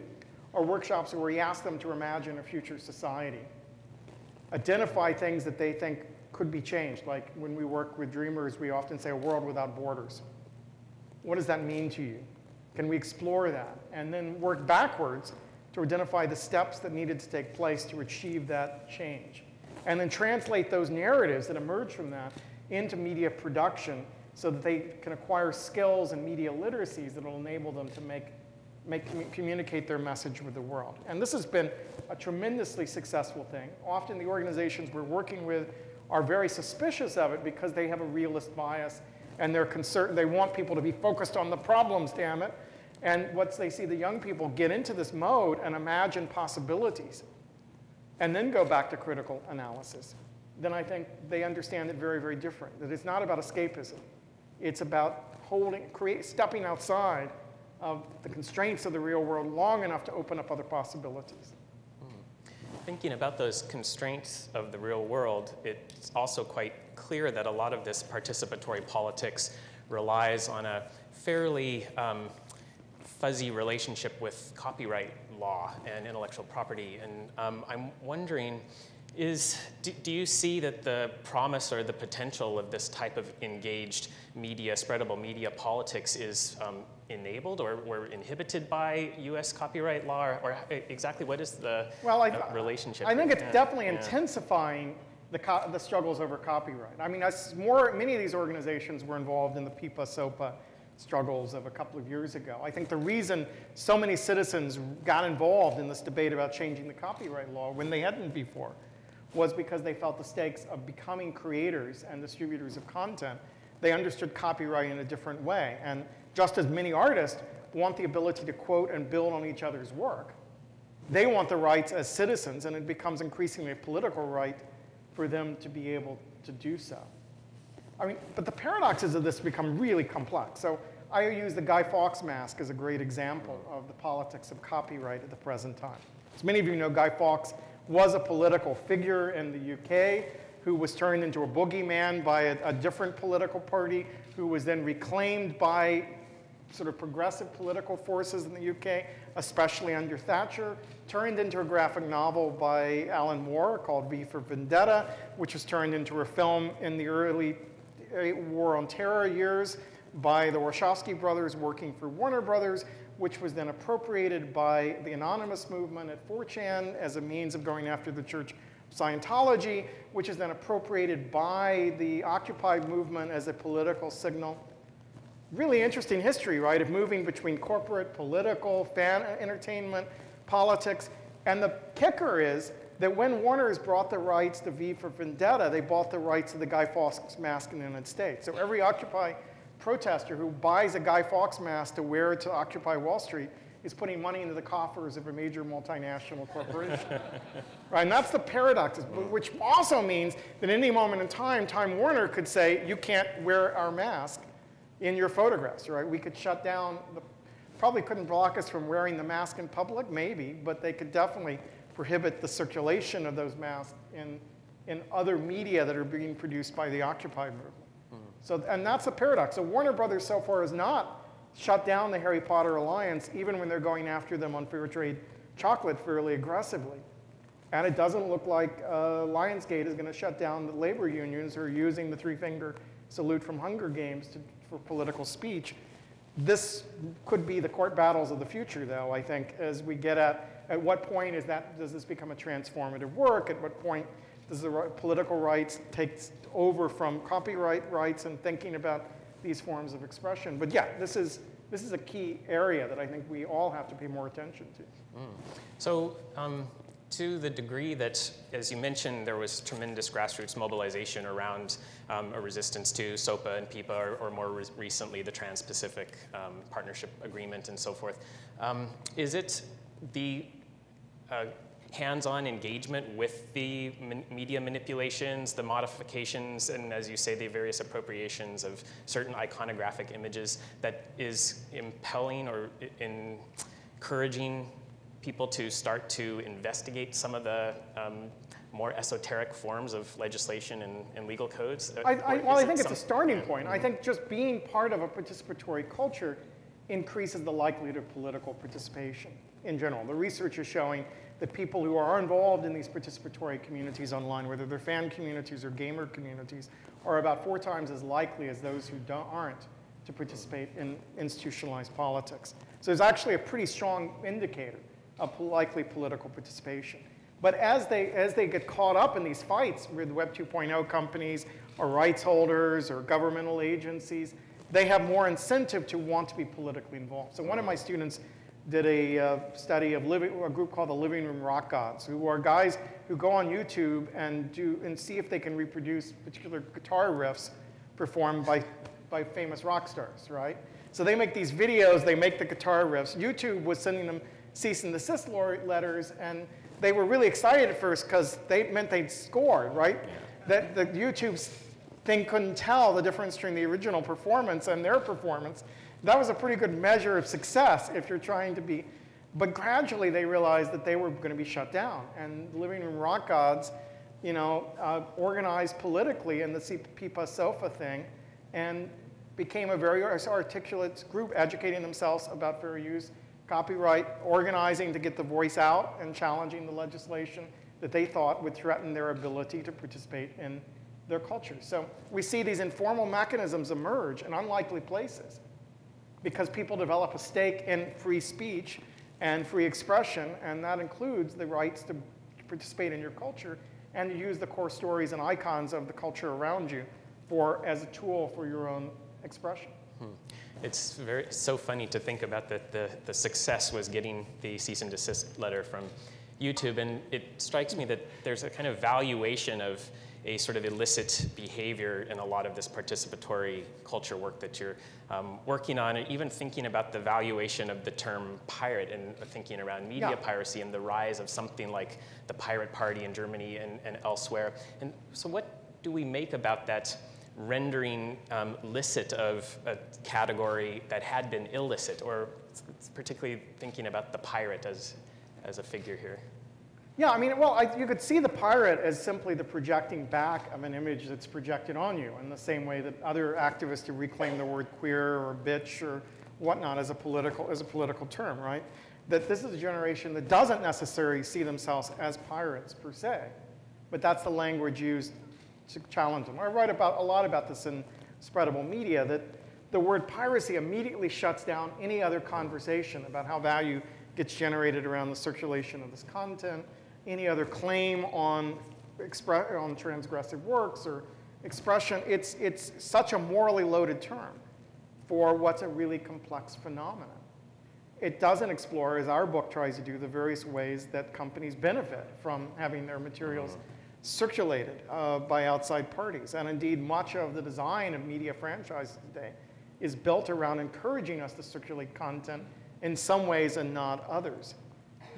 are workshops where we ask them to imagine a future society, identify things that they think could be changed. Like when we work with dreamers, we often say a world without borders. What does that mean to you? Can we explore that? And then work backwards to identify the steps that needed to take place to achieve that change. And then translate those narratives that emerge from that into media production so that they can acquire skills and media literacies that will enable them to communicate their message with the world. And this has been a tremendously successful thing. Often the organizations we're working with are very suspicious of it because they have a realist bias and they're concerned, they want people to be focused on the problems, damn it. And once they see the young people get into this mode and imagine possibilities, and then go back to critical analysis, then I think they understand it very, very different. That it's not about escapism. It's about stepping outside of the constraints of the real world long enough to open up other possibilities. Thinking about those constraints of the real world, it's also quite clear that a lot of this participatory politics relies on a fairly fuzzy relationship with copyright law and intellectual property. And I'm wondering, do you see that the promise or the potential of this type of engaged media, spreadable media politics is enabled or inhibited by US copyright law? Or exactly what is the relationship? I think it's definitely intensifying the struggles over copyright. I mean, many of these organizations were involved in the PIPA-SOPA struggles of a couple of years ago. I think the reason so many citizens got involved in this debate about changing the copyright law when they hadn't before was because they felt the stakes of becoming creators and distributors of content. They understood copyright in a different way. And just as many artists want the ability to quote and build on each other's work, they want the rights as citizens, and it becomes increasingly a political right for them to be able to do so. I mean, but the paradoxes of this become really complex. So I use the Guy Fawkes mask as a great example of the politics of copyright at the present time. As many of you know, Guy Fawkes was a political figure in the UK who was turned into a boogeyman by a different political party, who was then reclaimed by sort of progressive political forces in the UK, especially under Thatcher, turned into a graphic novel by Alan Moore called V for Vendetta, which was turned into a film in the early War on Terror years by the Wachowski brothers working for Warner Brothers, which was then appropriated by the anonymous movement at 4chan as a means of going after the Church of Scientology, which is then appropriated by the Occupy movement as a political signal. Really interesting history, right, of moving between corporate, political, fan entertainment, politics. And the kicker is that when Warner's bought the rights to V for Vendetta, they bought the rights to the Guy Fawkes mask in the United States. So every Occupy protester who buys a Guy Fawkes mask to wear to Occupy Wall Street is putting money into the coffers of a major multinational corporation. Right? And that's the paradox, which also means that at any moment in time, Time Warner could say, you can't wear our mask in your photographs, right? We could shut down, probably couldn't block us from wearing the mask in public, maybe, but they could definitely prohibit the circulation of those masks in other media that are being produced by the Occupy movement. So, and that's the paradox. So Warner Brothers so far has not shut down the Harry Potter Alliance, even when they're going after them on fair trade chocolate fairly aggressively. And it doesn't look like Lionsgate is going to shut down the labor unions who are using the three-finger salute from Hunger Games for political speech. This could be the court battles of the future, though, I think, as we get at what point does this become a transformative work? At what point does the political rights take over from copyright rights and thinking about these forms of expression? But yeah, this is a key area that I think we all have to pay more attention to. So to the degree that, as you mentioned, there was tremendous grassroots mobilization around a resistance to SOPA and PIPA, or more recently the Trans-Pacific Partnership Agreement and so forth, is it the hands-on engagement with the media manipulations, the modifications, and as you say, the various appropriations of certain iconographic images that is impelling or encouraging people to start to investigate some of the more esoteric forms of legislation and legal codes? I think it's a starting point. I think just being part of a participatory culture increases the likelihood of political participation in general. The research is showing that people who are involved in these participatory communities online, whether they're fan communities or gamer communities, are about 4 times as likely as those who aren't to participate in institutionalized politics. So it's actually a pretty strong indicator of likely political participation. But as they get caught up in these fights with Web 2.0 companies or rights holders or governmental agencies, they have more incentive to want to be politically involved. So one of my students did a study of a group called the Living Room Rock Gods, who are guys who go on YouTube and see if they can reproduce particular guitar riffs performed by famous rock stars, right? So they make these videos, they make the guitar riffs. YouTube was sending them cease and desist letters, and they were really excited at first because they meant they'd scored, right? That the YouTube's thing couldn't tell the difference between the original performance and their performance. That was a pretty good measure of success if you're trying to be, but gradually they realized that they were going to be shut down. And the Living Room Rock Gods, organized politically in the PIPA SOFA thing and became a very articulate group educating themselves about fair use, copyright, organizing to get the voice out and challenging the legislation that they thought would threaten their ability to participate in their culture. So we see these informal mechanisms emerge in unlikely places because people develop a stake in free speech and free expression, and that includes the rights to participate in your culture and to use the core stories and icons of the culture around you as a tool for your own expression. It's so funny to think about that the success was getting the cease and desist letter from YouTube, and it strikes me that there's a kind of valuation of a sort of illicit behavior in a lot of this participatory culture work that you're working on, and even thinking about the valuation of the term pirate and thinking around media piracy and the rise of something like the Pirate Party in Germany and elsewhere. And so what do we make about that rendering licit of a category that had been illicit, or particularly thinking about the pirate as a figure here? Yeah, I mean, you could see the pirate as simply the projecting back of an image that's projected on you, in the same way that other activists who reclaim the word queer or bitch or whatnot as a political term, right? That this is a generation that doesn't necessarily see themselves as pirates per se, but that's the language used to challenge them. I write a lot about this in Spreadable Media, that the word piracy immediately shuts down any other conversation about how value gets generated around the circulation of this content, any other claim on on transgressive works or expression, it's such a morally loaded term for what's a really complex phenomenon. It doesn't explore, as our book tries to do, the various ways that companies benefit from having their materials circulated by outside parties. And indeed, much of the design of media franchises today is built around encouraging us to circulate content in some ways and not others.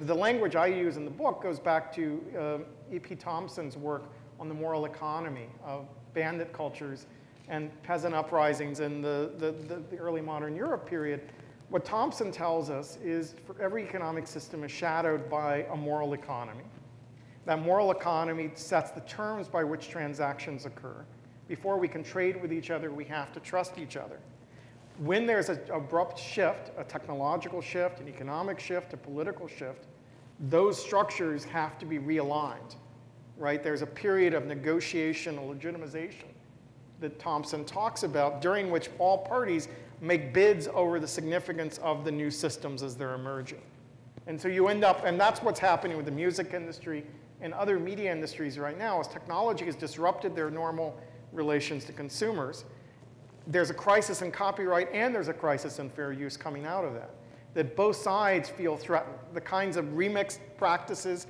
The language I use in the book goes back to E.P. Thompson's work on the moral economy of bandit cultures and peasant uprisings in the early modern Europe period. What Thompson tells us is for every economic system is shadowed by a moral economy. That moral economy sets the terms by which transactions occur. Before we can trade with each other, we have to trust each other. When there's an abrupt shift, a technological shift, an economic shift, a political shift, those structures have to be realigned, right? There's a period of negotiation or legitimization that Thompson talks about, during which all parties make bids over the significance of the new systems as they're emerging. And so you end up, and that's what's happening with the music industry and other media industries right now, as technology has disrupted their normal relations to consumers. There's a crisis in copyright and there's a crisis in fair use coming out of that. That both sides feel threatened. The kinds of remix practices,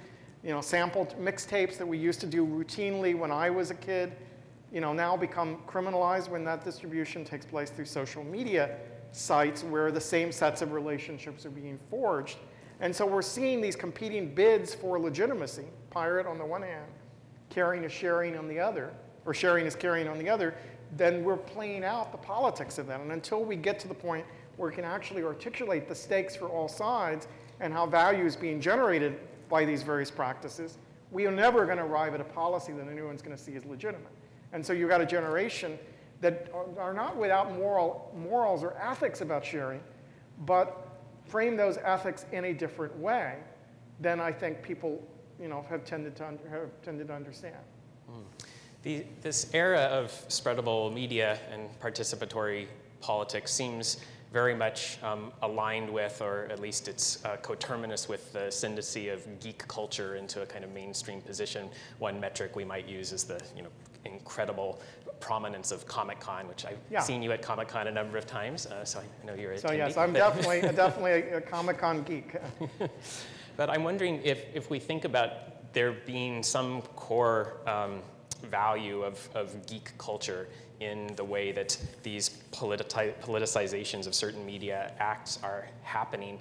sampled mixtapes that we used to do routinely when I was a kid, now become criminalized when that distribution takes place through social media sites where the same sets of relationships are being forged. And so we're seeing these competing bids for legitimacy. Pirate on the one hand, caring is sharing on the other, or sharing is caring on the other. Then we're playing out the politics of that. And until we get to the point where we can actually articulate the stakes for all sides and how value is being generated by these various practices, we are never going to arrive at a policy that anyone's going to see as legitimate. And so you've got a generation that are not without morals or ethics about sharing, but frame those ethics in a different way than I think people have tended to understand. This era of spreadable media and participatory politics seems very much aligned with, or at least it's coterminous with, the ascendancy of geek culture into a kind of mainstream position. One metric we might use is the incredible prominence of Comic-Con, which I've seen you at Comic-Con a number of times, so I know you're attending. So yes, I'm definitely a Comic-Con geek. But I'm wondering if we think about there being some core value of geek culture in the way that these politicizations of certain media acts are happening.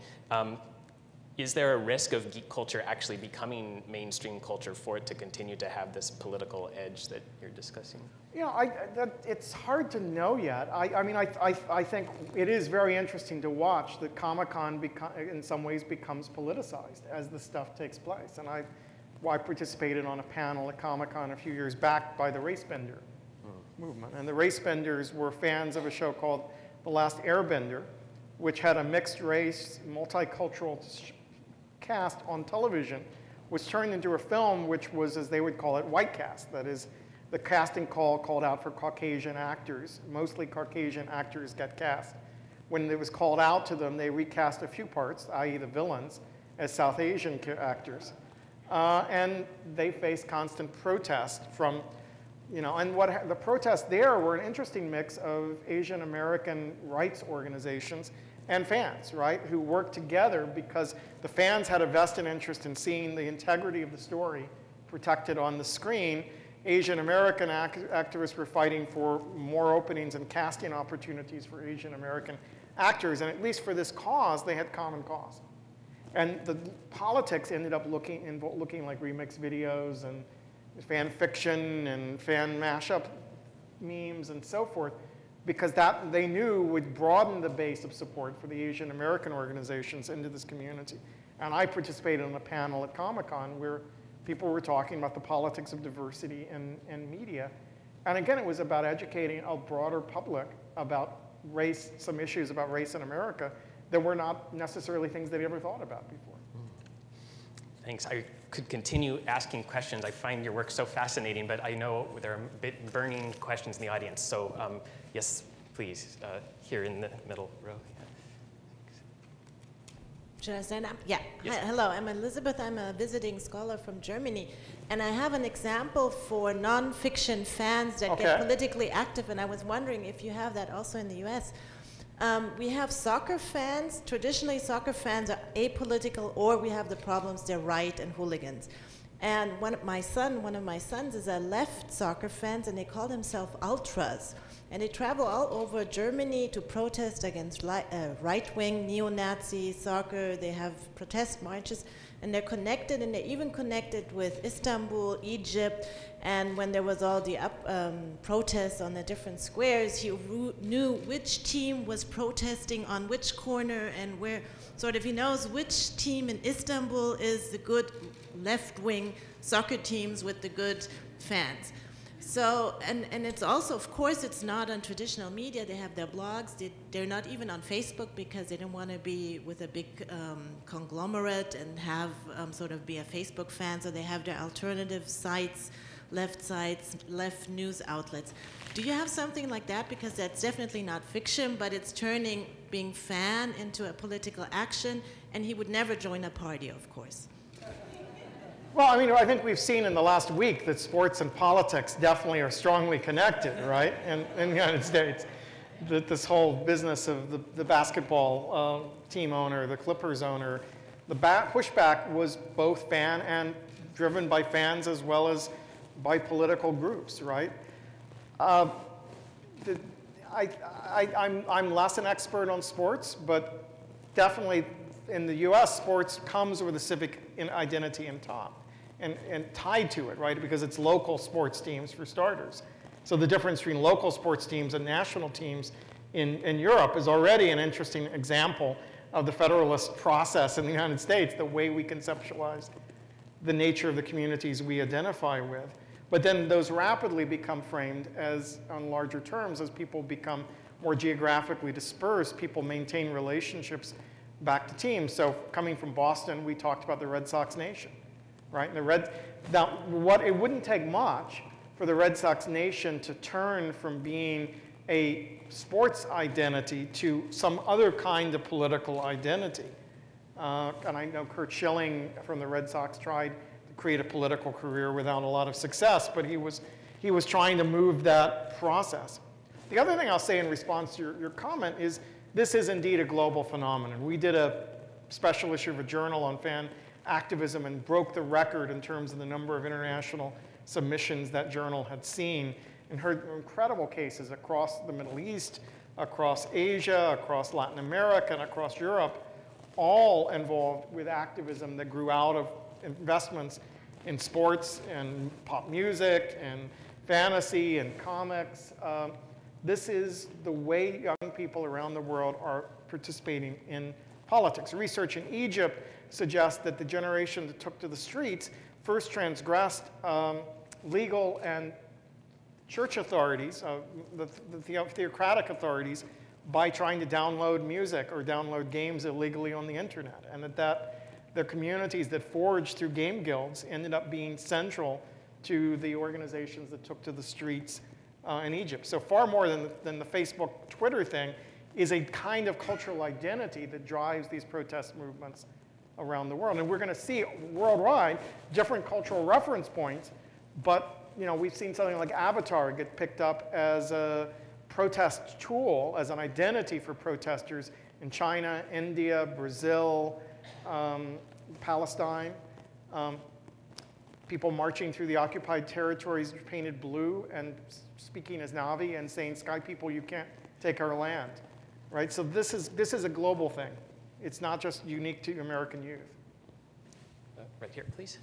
Is there a risk of geek culture actually becoming mainstream culture for it to continue to have this political edge that you're discussing? It's hard to know yet. I think it is very interesting to watch that Comic-Con in some ways becomes politicized as the stuff takes place. And I participated on a panel at Comic-Con a few years back by the Racebender movement. And the Racebenders were fans of a show called The Last Airbender, which had a mixed race, multicultural cast on television, which turned into a film which was, as they would call it, white cast. That is, the casting call called out for Caucasian actors. Mostly Caucasian actors get cast. When it was called out to them, they recast a few parts, i.e. the villains, as South Asian actors. And they faced constant protest from, and the protests there were an interesting mix of Asian American rights organizations and fans, right, who worked together because the fans had a vested interest in seeing the integrity of the story protected on the screen. Asian American activists were fighting for more openings and casting opportunities for Asian American actors, and at least for this cause, they had common cause. And the politics ended up looking like remix videos and fan fiction and fan mashup memes and so forth, because that they knew would broaden the base of support for the Asian American organizations into this community. And I participated in a panel at Comic-Con where people were talking about the politics of diversity in media. And again, it was about educating a broader public about race, some issues about race in America that were not necessarily things they'd ever thought about before. Thanks. I could continue asking questions. I find your work so fascinating, but I know there are burning questions in the audience. So yes, please, here in the middle row. Should I stand up? Yeah. Yes. Hi, hello, I'm Elizabeth. I'm a visiting scholar from Germany. And I have an example for non-fiction fans that get politically active. And I was wondering if you have that also in the US. We have soccer fans. Traditionally, soccer fans are apolitical, or we have the problems, they're right and hooligans. And one of my sons is a left soccer fan, and they call themselves ultras. And they travel all over Germany to protest against right-wing neo-Nazi soccer. They have protest marches, and they're connected, and they're even connected with Istanbul, Egypt. And when there was all the protests on the different squares, he knew which team was protesting on which corner and where. Sort of, he knows which team in Istanbul is the good left-wing soccer teams with the good fans. So, and it's also, of course, it's not on traditional media. They have their blogs. They're not even on Facebook because they don't want to be with a big conglomerate and have sort of be a Facebook fan. So they have their alternative sites, left news outlets. Do you have something like that? Because that's definitely not fiction, but it's turning being fan into a political action, and he would never join a party, of course. Well, I mean, I think we've seen in the last week that sports and politics definitely are strongly connected, right? And in the United States, that this whole business of the basketball team owner, the Clippers owner, the pushback was both fan and driven by fans as well as by political groups, right? I'm less an expert on sports, but definitely in the US, sports comes with a civic identity in top. And tied to it, right? Because it's local sports teams for starters. So the difference between local sports teams and national teams in Europe is already an interesting example of the federalist process in the United States, the way we conceptualize the nature of the communities we identify with. But then those rapidly become framed as, on larger terms, as people become more geographically dispersed, people maintain relationships back to teams. So coming from Boston, we talked about the Red Sox Nation. Right? And it wouldn't take much for the Red Sox Nation to turn from being a sports identity to some other kind of political identity. And I know Curt Schilling from the Red Sox tried to create a political career without a lot of success, but he was trying to move that process. The other thing I'll say in response to your comment is this is indeed a global phenomenon. We did a special issue of a journal on fan activism and broke the record in terms of the number of international submissions that journal had seen, and heard incredible cases across the Middle East, across Asia, across Latin America, and across Europe, all involved with activism that grew out of investments in sports and pop music and fantasy and comics. This is the way young people around the world are participating in politics. Research in Egypt suggests that the generation that took to the streets first transgressed legal and church authorities, the theocratic authorities, by trying to download music or download games illegally on the internet. And that the communities that forged through game guilds ended up being central to the organizations that took to the streets in Egypt. So far more than the Facebook, Twitter thing is a kind of cultural identity that drives these protest movements around the world. And we're going to see worldwide different cultural reference points, but we've seen something like Avatar get picked up as a protest tool, as an identity for protesters in China, India, Brazil, Palestine. People marching through the occupied territories painted blue and speaking as Na'vi and saying, "Sky people, you can't take our land." Right? So this is a global thing. It's not just unique to American youth. Right here, please.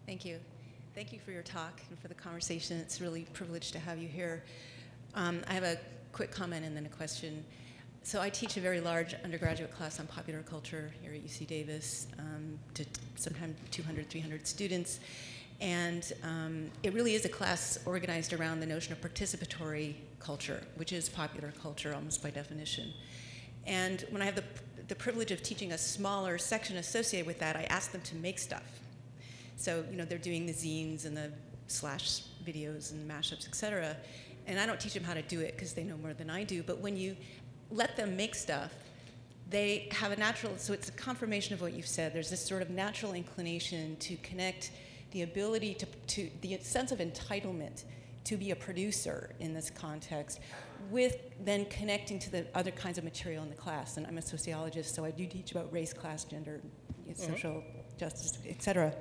Thank you. Thank you for your talk and for the conversation. It's really a privilege to have you here. I have a quick comment and then a question. So I teach a very large undergraduate class on popular culture here at UC Davis to sometimes 200, 300 students. And it really is a class organized around the notion of participatory culture, which is popular culture almost by definition. And when I have the privilege of teaching a smaller section associated with that, I ask them to make stuff. So, they're doing the zines and the slash videos and mashups, et cetera. and I don't teach them how to do it because they know more than I do, but when you let them make stuff, they have a natural, so it's a confirmation of what you've said. There's this sort of natural inclination to connect the ability to the sense of entitlement to be a producer in this context with then connecting to the other kinds of material in the class. And I'm a sociologist, so I do teach about race, class, gender, social justice, et cetera.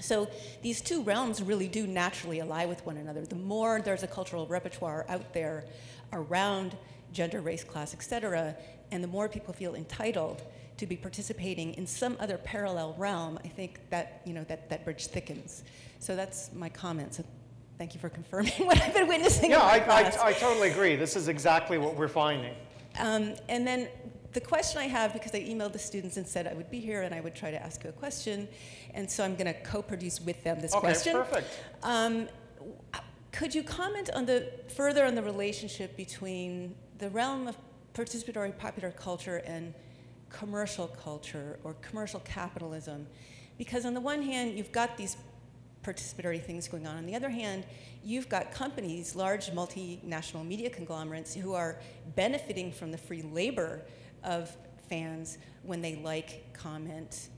So these two realms really do naturally ally with one another. The more there's a cultural repertoire out there around gender, race, class, et cetera, and the more people feel entitled to be participating in some other parallel realm, I think that, that bridge thickens. So that's my comment. So thank you for confirming what I've been witnessing in my class. I totally agree. This is exactly what we're finding. And then the question I have, because I emailed the students and said I would be here and I would try to ask you a question, and so I'm going to co-produce with them this question. Okay, perfect. Could you comment on further on the relationship between the realm of participatory popular culture and commercial culture or commercial capitalism? Because on the one hand, you've got these participatory things going on. On the other hand, you've got companies, large multinational media conglomerates, who are benefiting from the free labor of fans when they like, comment,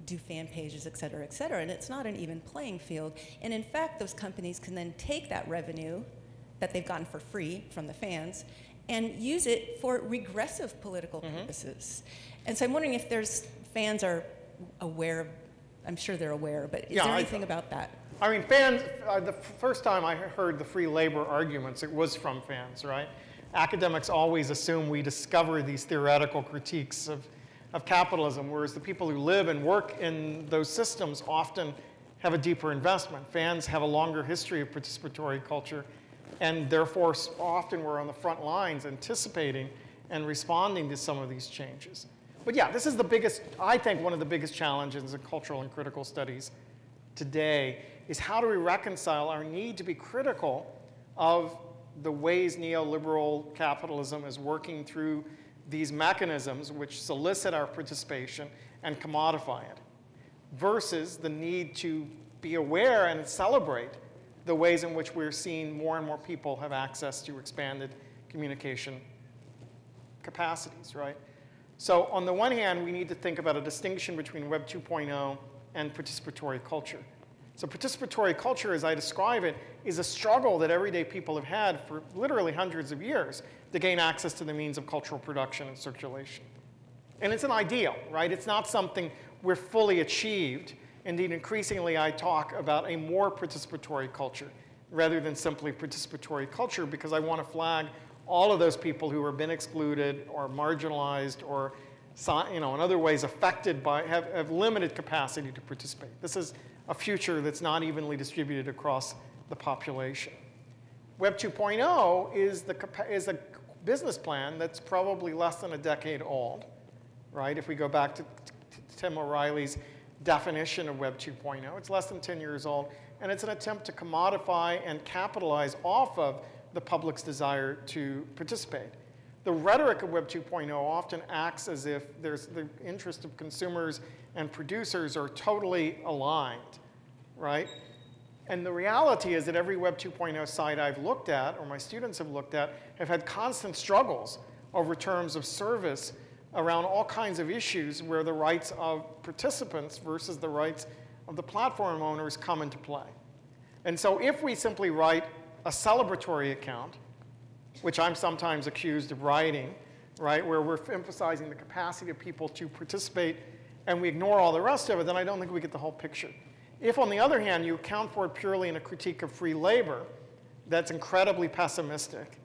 do fan pages, et cetera, and it's not an even playing field. And in fact, those companies can then take that revenue that they've gotten for free from the fans and use it for regressive political purposes. And so I'm wondering if fans are aware of, I'm sure they're aware, but is there anything about that? I mean, fans, the first time I heard the free labor arguments, it was from fans, right? Academics always assume we discover these theoretical critiques of capitalism, whereas the people who live and work in those systems often have a deeper investment. Fans have a longer history of participatory culture, and therefore often we're on the front lines anticipating and responding to some of these changes. But yeah, this is the biggest, I think one of the biggest challenges in cultural and critical studies today is how do we reconcile our need to be critical of the ways neoliberal capitalism is working through these mechanisms which solicit our participation and commodify it, versus the need to be aware and celebrate the ways in which we're seeing more and more people have access to expanded communication capacities, right? So on the one hand, we need to think about a distinction between Web 2.0 and participatory culture. So participatory culture, as I describe it, is a struggle that everyday people have had for literally hundreds of years to gain access to the means of cultural production and circulation. And it's an ideal, right? It's not something we're fully achieved. Indeed, increasingly, I talk about a more participatory culture rather than simply participatory culture, because I want to flag all of those people who have been excluded or marginalized or in other ways affected by, have limited capacity to participate. This is a future that's not evenly distributed across the population. Web 2.0 is a business plan that's probably less than a decade old, right? If we go back to Tim O'Reilly's definition of Web 2.0, it's less than 10 years old, and it's an attempt to commodify and capitalize off of the public's desire to participate. The rhetoric of Web 2.0 often acts as if there's the interest of consumers and producers are totally aligned, right? And the reality is that every Web 2.0 site I've looked at, or my students have looked at, have had constant struggles over terms of service around all kinds of issues where the rights of participants versus the rights of the platform owners come into play. And so if we simply write a celebratory account, which I'm sometimes accused of writing, right, where we're emphasizing the capacity of people to participate and we ignore all the rest of it, then I don't think we get the whole picture. If, on the other hand, you account for it purely in a critique of free labor, that's incredibly pessimistic,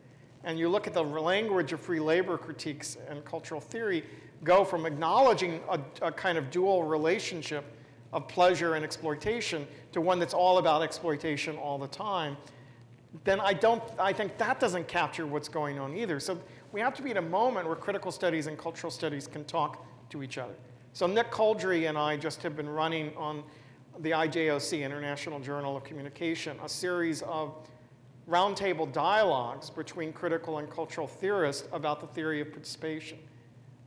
and you look at the language of free labor critiques and cultural theory go from acknowledging a kind of dual relationship of pleasure and exploitation to one that's all about exploitation all the time, then I think that doesn't capture what's going on either. So we have to be at a moment where critical studies and cultural studies can talk to each other. So Nick Coldry and I just have been running on the IJOC, International Journal of Communication, a series of roundtable dialogues between critical and cultural theorists about the theory of participation.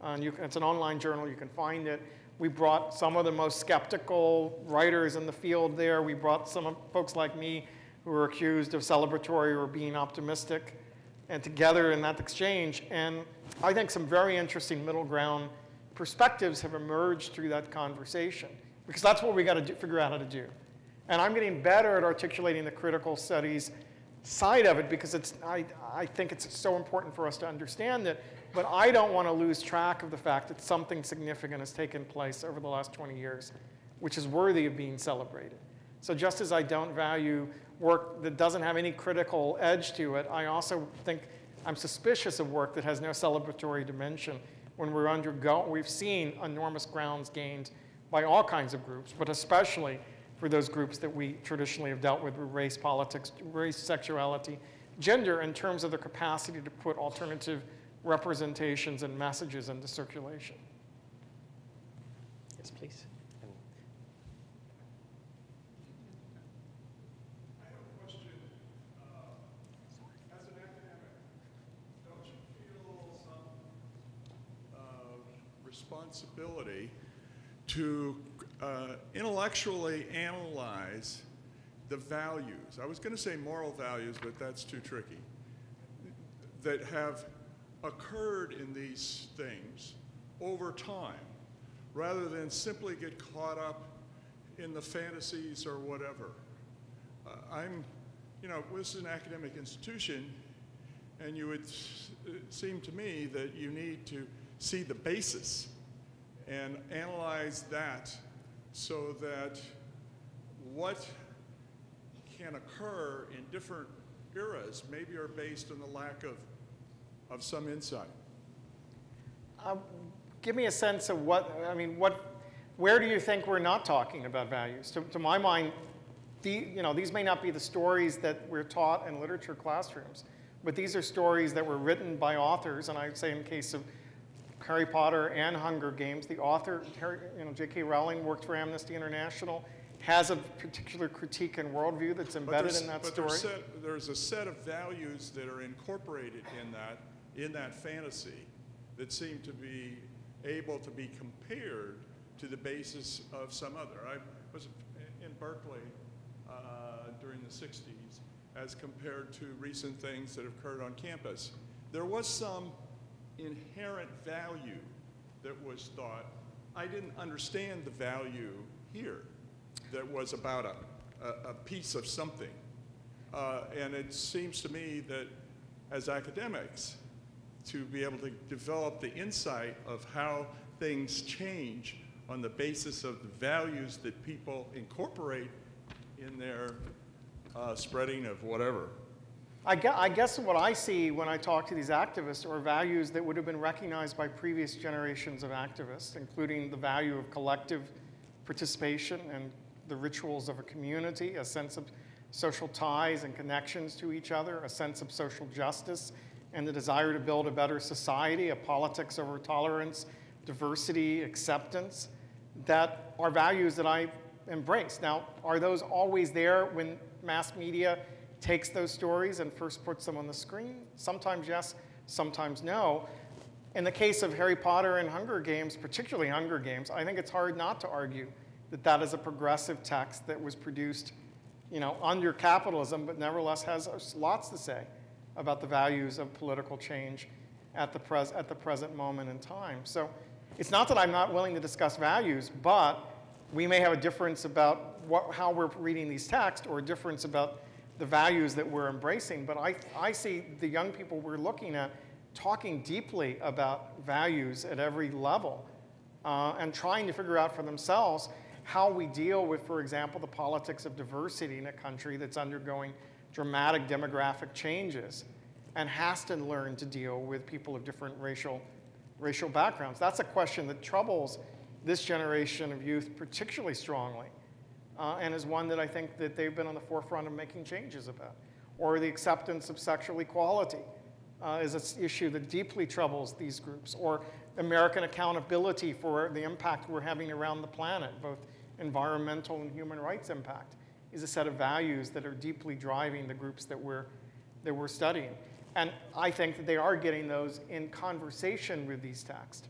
And it's an online journal, you can find it. We brought some of the most skeptical writers in the field there. We brought some folks like me who are accused of celebratory or being optimistic, and together in that exchange. And I think some very interesting middle ground perspectives have emerged through that conversation, because that's what we got to figure out how to do. And I'm getting better at articulating the critical studies side of it, because I think it's so important for us to understand it, but I don't want to lose track of the fact that something significant has taken place over the last 20 years, which is worthy of being celebrated. So just as I don't value work that doesn't have any critical edge to it, I also think I'm suspicious of work that has no celebratory dimension when we've seen enormous grounds gained by all kinds of groups, but especially for those groups that we traditionally have dealt with race politics, race, sexuality, gender, in terms of their capacity to put alternative representations and messages into circulation. Yes, please. I have a question. As an academic, don't you feel some responsibility to intellectually analyze the values? I was going to say moral values, but that's too tricky, that have occurred in these things over time, rather than simply get caught up in the fantasies or whatever. This is an academic institution, and it seemed to me that you need to see the basis and analyze that, so that what can occur in different eras maybe are based on the lack of some insight. Give me a sense of where do you think we're not talking about values? To my mind, these may not be the stories that we're taught in literature classrooms, but these are stories that were written by authors, and I'd say in the case of Harry Potter and Hunger Games, the author, J.K. Rowling, worked for Amnesty International, has a particular critique and worldview that's embedded in that story. There's a set of values that are incorporated in that fantasy that seem to be able to be compared to the basis of some other. I was in Berkeley during the 60s as compared to recent things that have occurred on campus. There was some inherent value that was thought. I didn't understand the value here that was about a piece of something. And it seems to me that as academics, to be able to develop the insight of how things change on the basis of the values that people incorporate in their spreading of whatever. I guess what I see when I talk to these activists are values that would have been recognized by previous generations of activists, including the value of collective participation and the rituals of a community, a sense of social ties and connections to each other, a sense of social justice, and the desire to build a better society, a politics over tolerance, diversity, acceptance, that are values that I embrace. Now, are those always there when mass media takes those stories and first puts them on the screen? Sometimes yes, sometimes no. In the case of Harry Potter and Hunger Games, particularly Hunger Games, I think it's hard not to argue that that is a progressive text that was produced, under capitalism, but nevertheless has lots to say about the values of political change at the present moment in time. So it's not that I'm not willing to discuss values, but we may have a difference about how we're reading these texts, or a difference about the values that we're embracing. But I see the young people we're looking at talking deeply about values at every level, and trying to figure out for themselves how we deal with, for example, the politics of diversity in a country that's undergoing dramatic demographic changes and has to learn to deal with people of different racial backgrounds. That's a question that troubles this generation of youth particularly strongly, and is one that I think that they've been on the forefront of making changes about. Or the acceptance of sexual equality is an issue that deeply troubles these groups. Or American accountability for the impact we're having around the planet, both environmental and human rights impact, is a set of values that are deeply driving the groups that we're studying. And I think that they are getting those in conversation with these texts.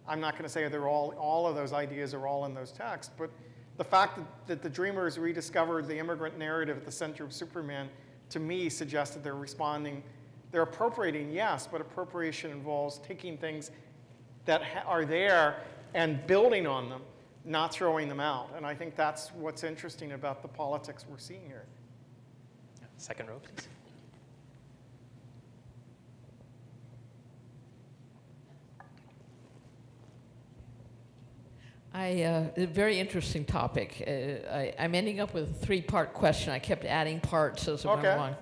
I'm not going to say they're all of those ideas are all in those texts, but The fact that the Dreamers rediscovered the immigrant narrative at the center of Superman, to me, suggested they're responding. They're appropriating, yes, but appropriation involves taking things that are there and building on them, not throwing them out. And I think that's what's interesting about the politics we're seeing here. Second row, please. A very interesting topic. I'm ending up with a three-part question. I kept adding parts as I went along.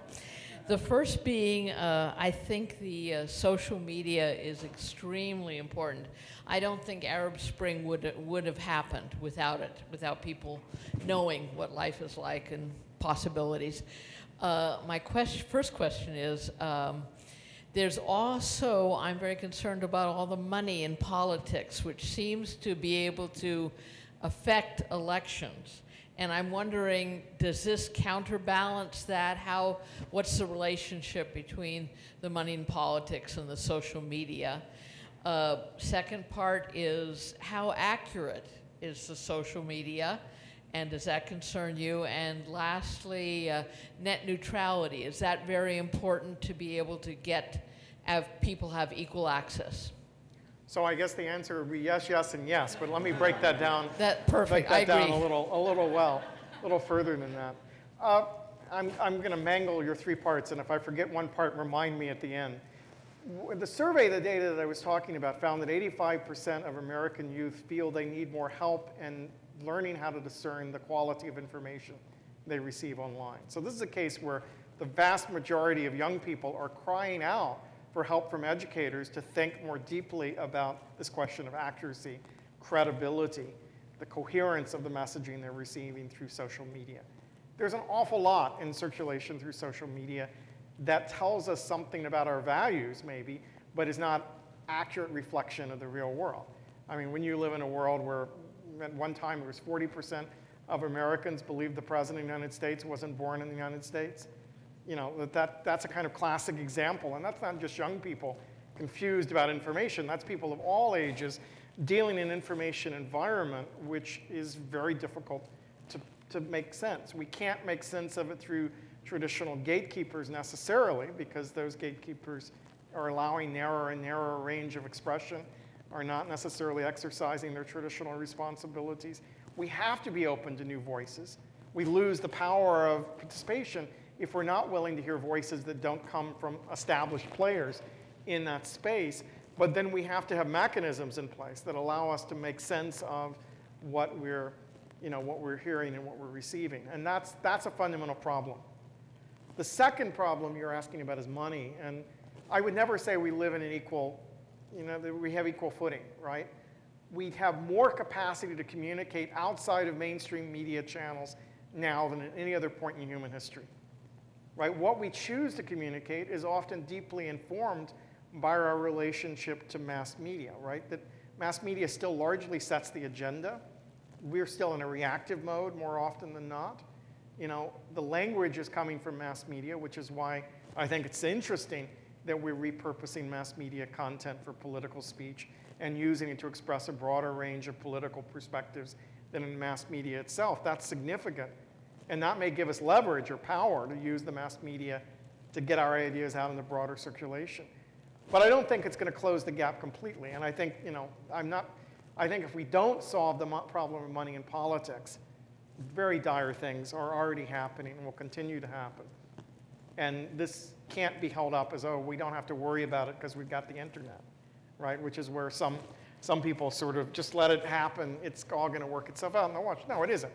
The first being, I think the social media is extremely important. I don't think Arab Spring would have happened without it, without people knowing what life is like and possibilities. My first question is, there's also, I'm very concerned about all the money in politics, which seems to be able to affect elections. And I'm wondering, does this counterbalance that? What's the relationship between the money in politics and the social media? Second part is, how accurate is the social media? And does that concern you? And lastly, net neutrality. Is that very important to be able to have people have equal access? So I guess the answer would be yes, yes, and yes. But let me break that down. Perfect. Break that down a little further than that. I'm going to mangle your three parts, and if I forget one part, remind me at the end. The survey, the data that I was talking about, found that 85% of American youth feel they need more help in learning how to discern the quality of information they receive online. So this is a case where the vast majority of young people are crying out for help from educators to think more deeply about this question of accuracy, credibility, the coherence of the messaging they're receiving through social media. There's an awful lot in circulation through social media that tells us something about our values, maybe, but is not accurate reflection of the real world. I mean, when you live in a world where at one time there was 40% of Americans believed the President of the United States wasn't born in the United States, you know, that's a kind of classic example. And that's not just young people confused about information. That's people of all ages dealing in an information environment which is very difficult to make sense. We can't make sense of it through traditional gatekeepers necessarily, because those gatekeepers are allowing narrower and narrower range of expression, are not necessarily exercising their traditional responsibilities. We have to be open to new voices. We lose the power of participation if we're not willing to hear voices that don't come from established players in that space. But then we have to have mechanisms in place that allow us to make sense of what we're hearing and what we're receiving. And that's a fundamental problem. The second problem you're asking about is money. And I would never say we live in an equal, that we have equal footing, right? We have more capacity to communicate outside of mainstream media channels now than at any other point in human history, right? What we choose to communicate is often deeply informed by our relationship to mass media, right? That mass media still largely sets the agenda. We're still in a reactive mode more often than not. The language is coming from mass media, which is why I think it's interesting that we're repurposing mass media content for political speech and using it to express a broader range of political perspectives than in mass media itself. That's significant. And that may give us leverage or power to use the mass media to get our ideas out in the broader circulation. But I don't think it's going to close the gap completely. And I think, I think if we don't solve the problem of money in politics, very dire things are already happening and will continue to happen. And this can't be held up as, oh, we don't have to worry about it because we've got the internet, right? Which is where some people sort of just let it happen. It's all going to work itself out. No, it isn't.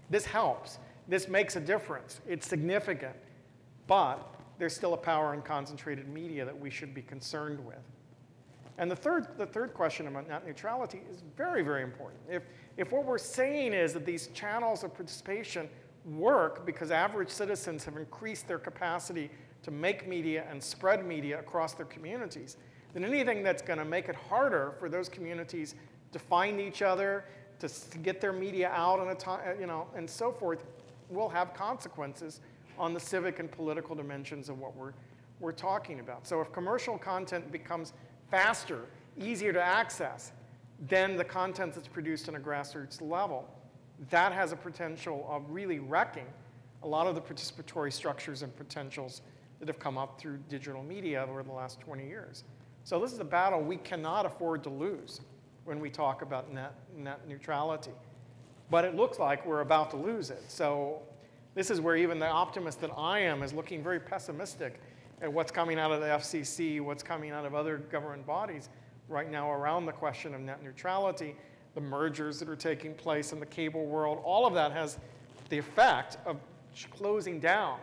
This helps. This makes a difference. It's significant. But there's still a power in concentrated media that we should be concerned with. And the third question about net neutrality is very, very important. If what we're saying is that these channels of participation work because average citizens have increased their capacity to make media and spread media across their communities, then anything that's going to make it harder for those communities to find each other, to get their media out on a time, and so forth, will have consequences on the civic and political dimensions of what we're talking about. So if commercial content becomes faster, easier to access than the content that's produced on a grassroots level, that has a potential of really wrecking a lot of the participatory structures and potentials that have come up through digital media over the last 20 years. So this is a battle we cannot afford to lose when we talk about net neutrality. But it looks like we're about to lose it. So this is where even the optimist that I am is looking very pessimistic at what's coming out of the FCC, what's coming out of other government bodies right now around the question of net neutrality, the mergers that are taking place in the cable world. All of that has the effect of closing down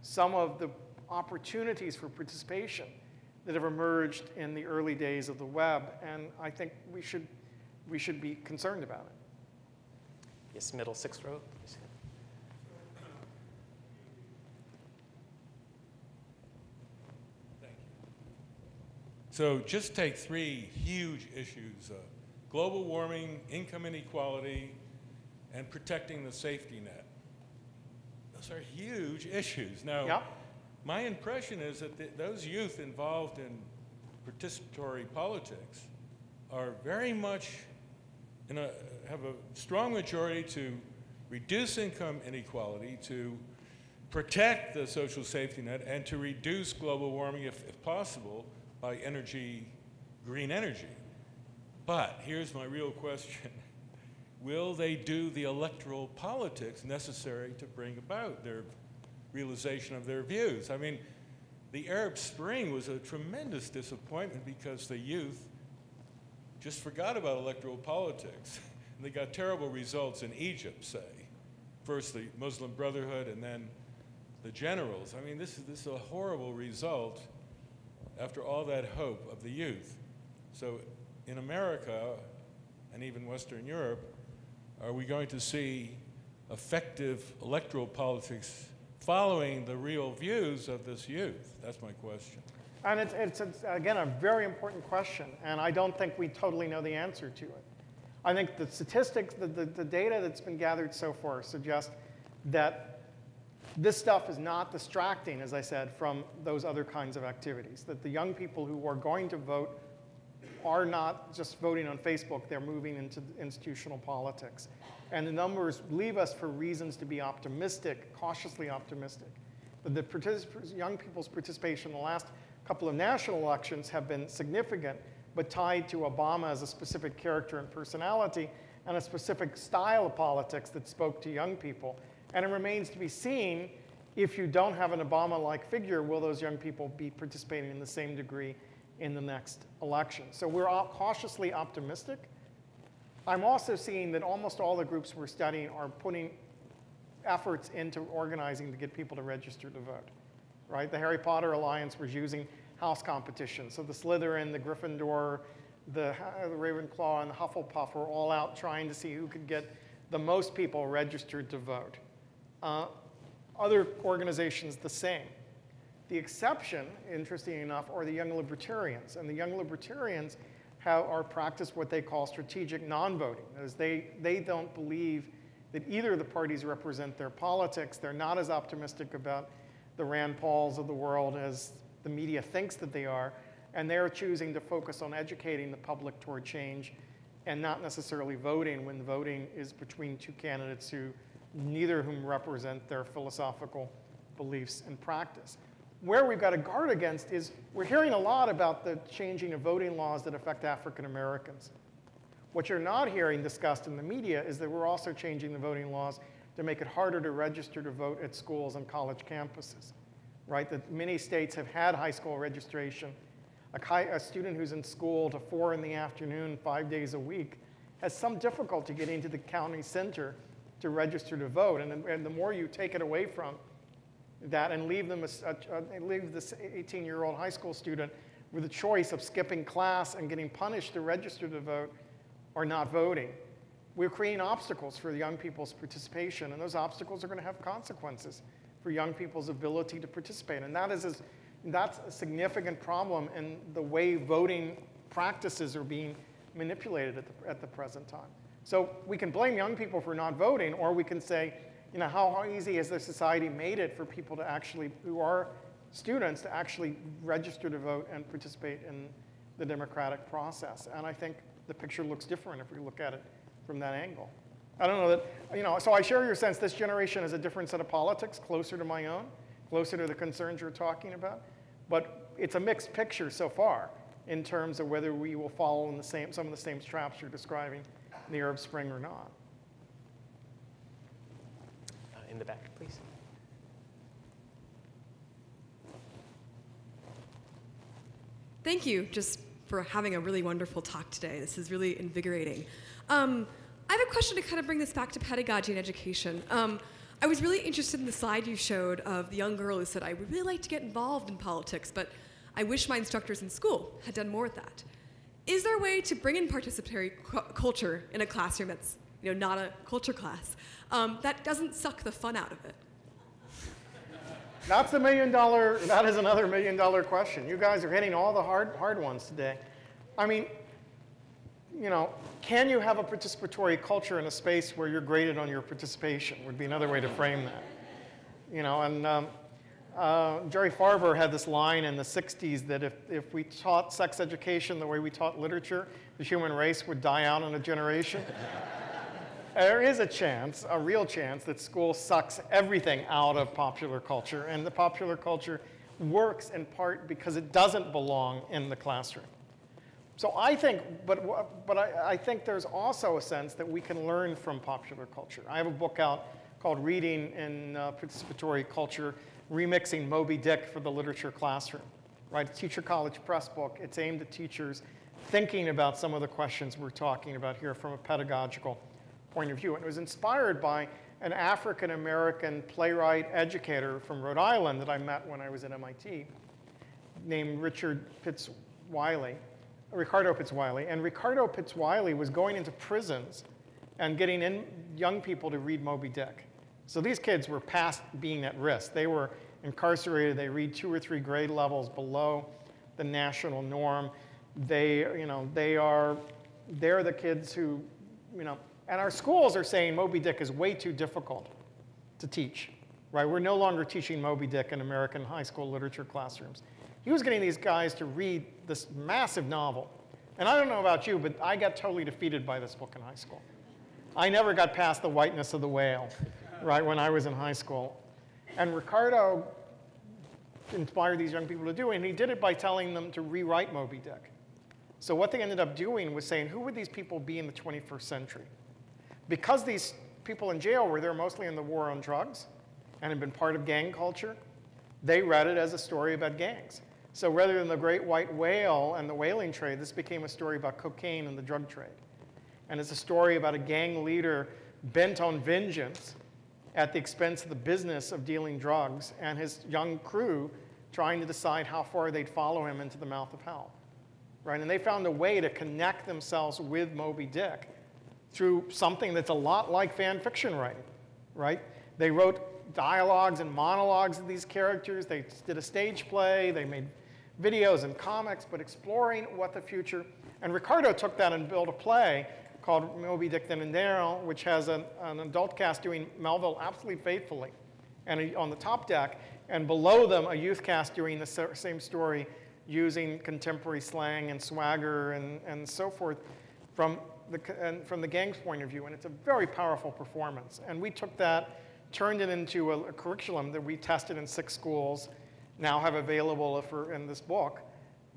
some of the opportunities for participation that have emerged in the early days of the web. And I think we should be concerned about it. Yes, middle sixth row, please. Thank you. So just take three huge issues: global warming, income inequality, and protecting the safety net. Those are huge issues. Now, yep. My impression is that those youth involved in participatory politics are very much have a strong majority to reduce income inequality, to protect the social safety net, and to reduce global warming, if possible, by green energy. But here's my real question. Will they do the electoral politics necessary to bring about their realization of their views? I mean, the Arab Spring was a tremendous disappointment because the youth just forgot about electoral politics. And they got terrible results in Egypt, say. First the Muslim Brotherhood and then the generals. I mean, this is a horrible result after all that hope of the youth. So in America, and even Western Europe, are we going to see effective electoral politics following the real views of this youth? That's my question. And it's again, a very important question, and I don't think we totally know the answer to it. I think the statistics, the data that's been gathered so far suggests that this stuff is not distracting, as I said, from those other kinds of activities, that the young people who are going to vote are not just voting on Facebook, they're moving into institutional politics. And the numbers leave us for reasons to be optimistic, cautiously optimistic. But the young people's participation in the last couple of national elections have been significant, but tied to Obama as a specific character and personality and a specific style of politics that spoke to young people. And it remains to be seen, if you don't have an Obama-like figure, will those young people be participating in the same degree in the next election? So we're cautiously optimistic. I'm also seeing that almost all the groups we're studying are putting efforts into organizing to get people to register to vote, right? The Harry Potter Alliance was using house competition. So the Slytherin, the Gryffindor, the Ravenclaw, and the Hufflepuff were all out trying to see who could get the most people registered to vote. Other organizations the same. The exception, interesting enough, are the young libertarians. And the young libertarians are practice what they call strategic non-voting. As they don't believe that either of the parties represent their politics. They're not as optimistic about the Rand Pauls of the world as the media thinks that they are. And they're choosing to focus on educating the public toward change and not necessarily voting when voting is between two candidates who neither of whom represent their philosophical beliefs and practice. Where we've got to guard against is we're hearing a lot about the changing of voting laws that affect African Americans. What you're not hearing discussed in the media is that we're also changing the voting laws to make it harder to register to vote at schools and college campuses, right? That many states have had high school registration. A student who's in school to 4 in the afternoon, 5 days a week, has some difficulty getting to the county center to register to vote. And the more you take it away from that and leave this 18-year-old high school student with a choice of skipping class and getting punished to register to vote or not voting, we're creating obstacles for young people's participation, and those obstacles are going to have consequences for young people's ability to participate. And that's a significant problem in the way voting practices are being manipulated at the present time. So we can blame young people for not voting, or we can say, you know, how easy has the society made it for people to actually, who are students, to actually register to vote and participate in the democratic process? And I think the picture looks different if we look at it from that angle. I don't know that, you know, so I share your sense this generation has a different set of politics, closer to my own, closer to the concerns you're talking about. But it's a mixed picture so far in terms of whether we will follow in the same, some of the same traps you're describing in the Arab Spring or not. In the back, please. Thank you just for having a really wonderful talk today. This is really invigorating. I have a question to kind of bring this back to pedagogy and education. I was really interested in the slide you showed of the young girl who said, I would really like to get involved in politics, but I wish my instructors in school had done more with that. Is there a way to bring in participatory culture in a classroom that's, you know, not a culture class, that doesn't suck the fun out of it? That is another $1 million question. You guys are hitting all the hard ones today. I mean, you know, can you have a participatory culture in a space where you're graded on your participation would be another way to frame that. You know, and Jerry Farber had this line in the 60s that if we taught sex education the way we taught literature, the human race would die out in a generation. There is a chance, a real chance, that school sucks everything out of popular culture, and the popular culture works in part because it doesn't belong in the classroom. So I think, but I think there's also a sense that we can learn from popular culture. I have a book out called Reading in Participatory Culture, Remixing Moby Dick for the Literature Classroom, right? A Teacher College Press book. It's aimed at teachers thinking about some of the questions we're talking about here from a pedagogical point of view. And it was inspired by an African-American playwright educator from Rhode Island that I met when I was at MIT named Ricardo Pitzwiley. And Ricardo Pitzwiley was going into prisons and getting in young people to read Moby Dick. So these kids were past being at risk. They were incarcerated. They read 2 or 3 grade levels below the national norm. They're the kids who, you know, and our schools are saying Moby Dick is way too difficult to teach, right? We're no longer teaching Moby Dick in American high school literature classrooms. He was getting these guys to read this massive novel. And I don't know about you, but I got totally defeated by this book in high school. I never got past the whiteness of the whale, right, when I was in high school. And Ricardo inspired these young people to do it, and he did it by telling them to rewrite Moby Dick. So what they ended up doing was saying, who would these people be in the 21st century? Because these people in jail were there mostly in the war on drugs and had been part of gang culture, they read it as a story about gangs. So rather than the great white whale and the whaling trade, this became a story about cocaine and the drug trade. And it's a story about a gang leader bent on vengeance at the expense of the business of dealing drugs and his young crew trying to decide how far they'd follow him into the mouth of hell. Right? And they found a way to connect themselves with Moby Dick through something that's a lot like fan fiction writing, right? They wrote dialogues and monologues of these characters. They did a stage play. They made videos and comics, but exploring what the future. And Ricardo took that and built a play called Moby Dick Then and There, which has an adult cast doing Melville absolutely faithfully, and on the top deck, and below them a youth cast doing the same story using contemporary slang and swagger and so forth from the gang's point of view. And it's a very powerful performance. And we took that, turned it into a curriculum that we tested in 6 schools, now have available in this book,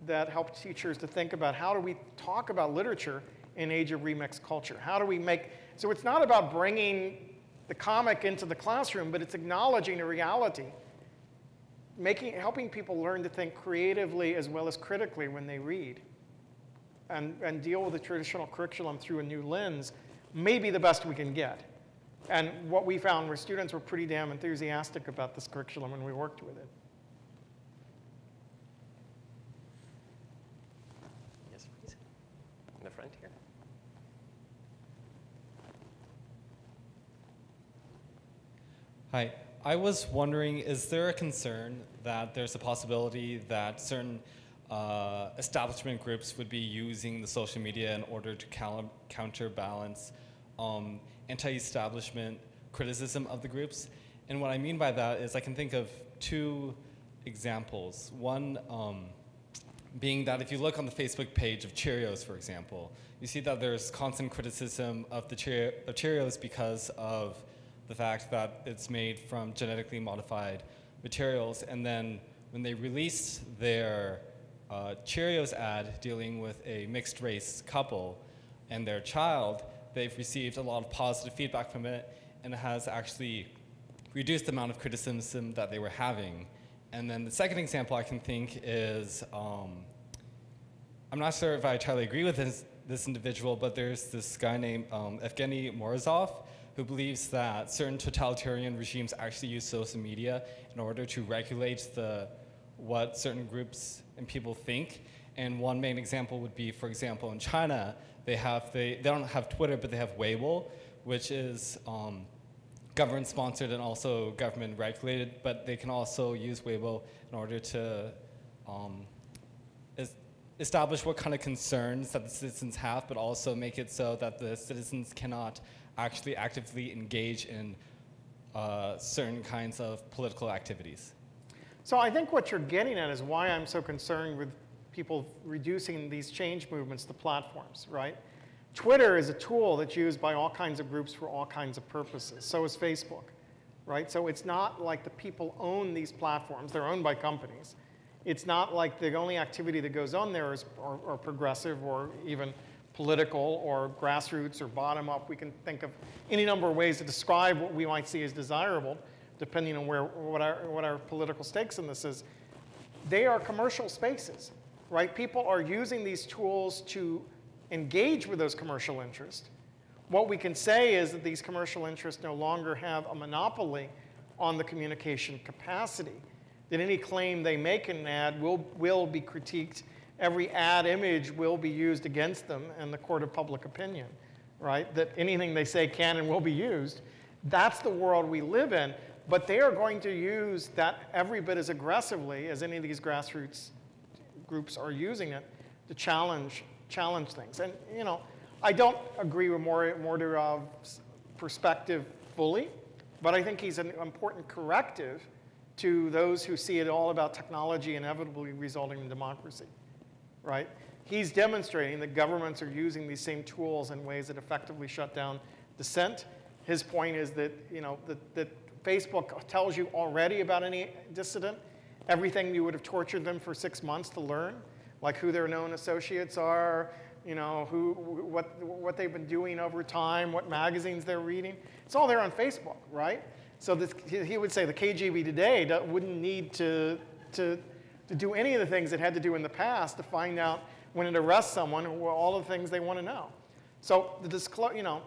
that helped teachers to think about how do we talk about literature in age of remixed culture? How do we make, so it's not about bringing the comic into the classroom, but it's acknowledging a reality, helping people learn to think creatively as well as critically when they read, and deal with the traditional curriculum through a new lens, may be the best we can get. And what we found were students were pretty damn enthusiastic about this curriculum when we worked with it. Yes, please. In the front here. Hi. I was wondering, is there a concern that there's a possibility that certain establishment groups would be using the social media in order to counterbalance anti-establishment criticism of the groups? And what I mean by that is I can think of 2 examples. One, being that if you look on the Facebook page of Cheerios, for example, you see that there's constant criticism of the Cheerios because of the fact that it's made from genetically modified materials. And then when they released their Cheerios ad dealing with a mixed race couple and their child, they've received a lot of positive feedback from it, and it has actually reduced the amount of criticism that they were having. And then the second example I can think is, I'm not sure if I entirely agree with this individual, but there's this guy named Evgeny Morozov who believes that certain totalitarian regimes actually use social media in order to regulate what certain groups and people think. And one main example would be, for example, in China, they don't have Twitter, but they have Weibo, which is government-sponsored and also government-regulated, but they can also use Weibo in order to establish what kind of concerns that the citizens have, but also make it so that the citizens cannot actually actively engage in certain kinds of political activities. So I think what you're getting at is why I'm so concerned with people reducing these change movements to platforms, right? Twitter is a tool that's used by all kinds of groups for all kinds of purposes. So is Facebook, right? So it's not like the people own these platforms. They're owned by companies. It's not like the only activity that goes on there is or progressive or even political or grassroots or bottom-up. We can think of any number of ways to describe what we might see as desirable, depending on what our political stakes in this is. They are commercial spaces, right? People are using these tools to engage with those commercial interests. What we can say is that these commercial interests no longer have a monopoly on the communication capacity, that any claim they make in an ad will be critiqued. Every ad image will be used against them in the court of public opinion, right? That anything they say can and will be used. That's the world we live in, but they are going to use that every bit as aggressively as any of these grassroots groups are using it to challenge things. And you know, I don't agree with Mordorov's perspective fully, but I think he's an important corrective to those who see it all about technology inevitably resulting in democracy, right? He's demonstrating that governments are using these same tools in ways that effectively shut down dissent. His point is that, you know, that Facebook tells you already about any dissident, everything you would have tortured them for 6 months to learn, like who their known associates are, you know, what they've been doing over time, what magazines they're reading. It's all there on Facebook, right? So he would say the KGB today wouldn't need to do any of the things it had to do in the past to find out when it arrests someone all the things they want to know. So you know,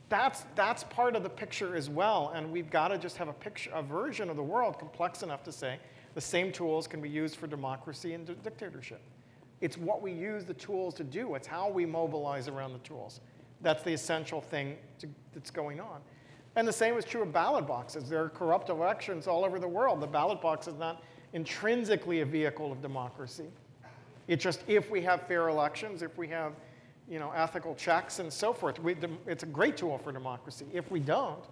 that's part of the picture as well, and we've got to just have a version of the world complex enough to say the same tools can be used for democracy and dictatorship. It's what we use the tools to do. It's how we mobilize around the tools. That's the essential thing that's going on. And the same is true of ballot boxes. There are corrupt elections all over the world. The ballot box is not intrinsically a vehicle of democracy. It's just if we have fair elections, if we have, you know, ethical checks and so forth, it's a great tool for democracy. If we don't,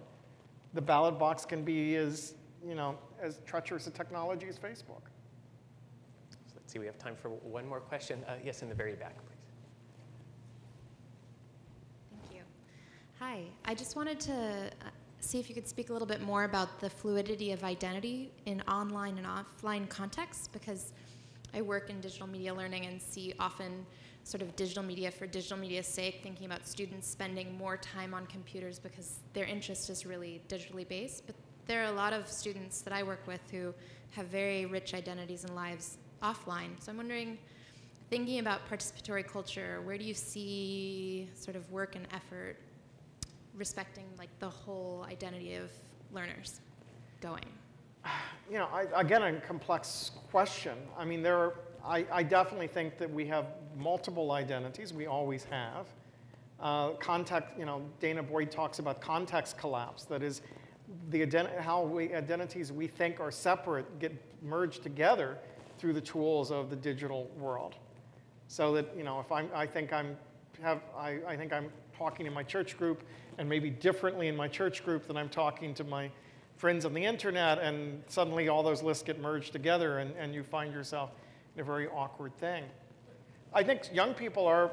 the ballot box can be as, you know, as treacherous a technology as Facebook. So let's see, we have time for one more question. Yes, in the very back, please. Thank you. Hi, I just wanted to see if you could speak a little bit more about the fluidity of identity in online and offline contexts, because I work in digital media learning and see often sort of digital media for digital media's sake, thinking about students spending more time on computers because their interest is really digitally based. But there are a lot of students that I work with who have very rich identities and lives offline. So I'm wondering, thinking about participatory culture, where do you see sort of work and effort respecting like the whole identity of learners going? You know, again, a complex question. I mean, I definitely think that we have multiple identities. We always have. You know, Dana Boyd talks about context collapse. That is, identities we think are separate get merged together through the tools of the digital world. So that, you know, if I think I'm talking in my church group, and maybe differently in my church group than I'm talking to my friends on the internet, and suddenly all those lists get merged together, and you find yourself a very awkward thing. I think young people are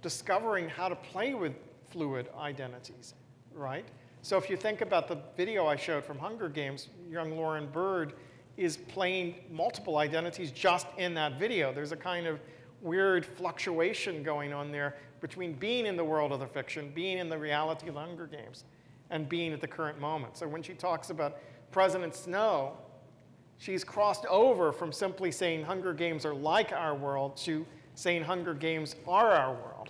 discovering how to play with fluid identities, right? So if you think about the video I showed from Hunger Games, young Lauren Bird is playing multiple identities just in that video. There's a kind of weird fluctuation going on there between being in the world of the fiction, being in the reality of the Hunger Games, and being at the current moment. So when she talks about President Snow, she's crossed over from simply saying Hunger Games are like our world to saying Hunger Games are our world.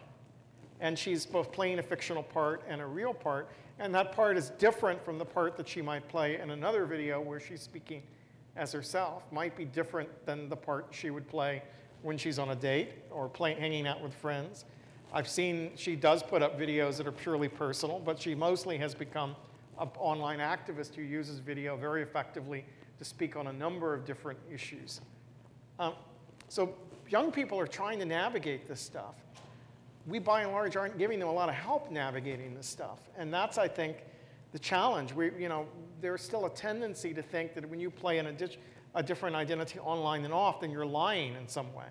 And she's both playing a fictional part and a real part. And that part is different from the part that she might play in another video where she's speaking as herself. Might be different than the part she would play when she's on a date or hanging out with friends. I've seen she does put up videos that are purely personal, but she mostly has become an online activist who uses video very effectively to speak on a number of different issues. So young people are trying to navigate this stuff. We, by and large, aren't giving them a lot of help navigating this stuff. And that's, I think, the challenge. There's still a tendency to think that when you play in a different identity online and off, then you're lying in some way,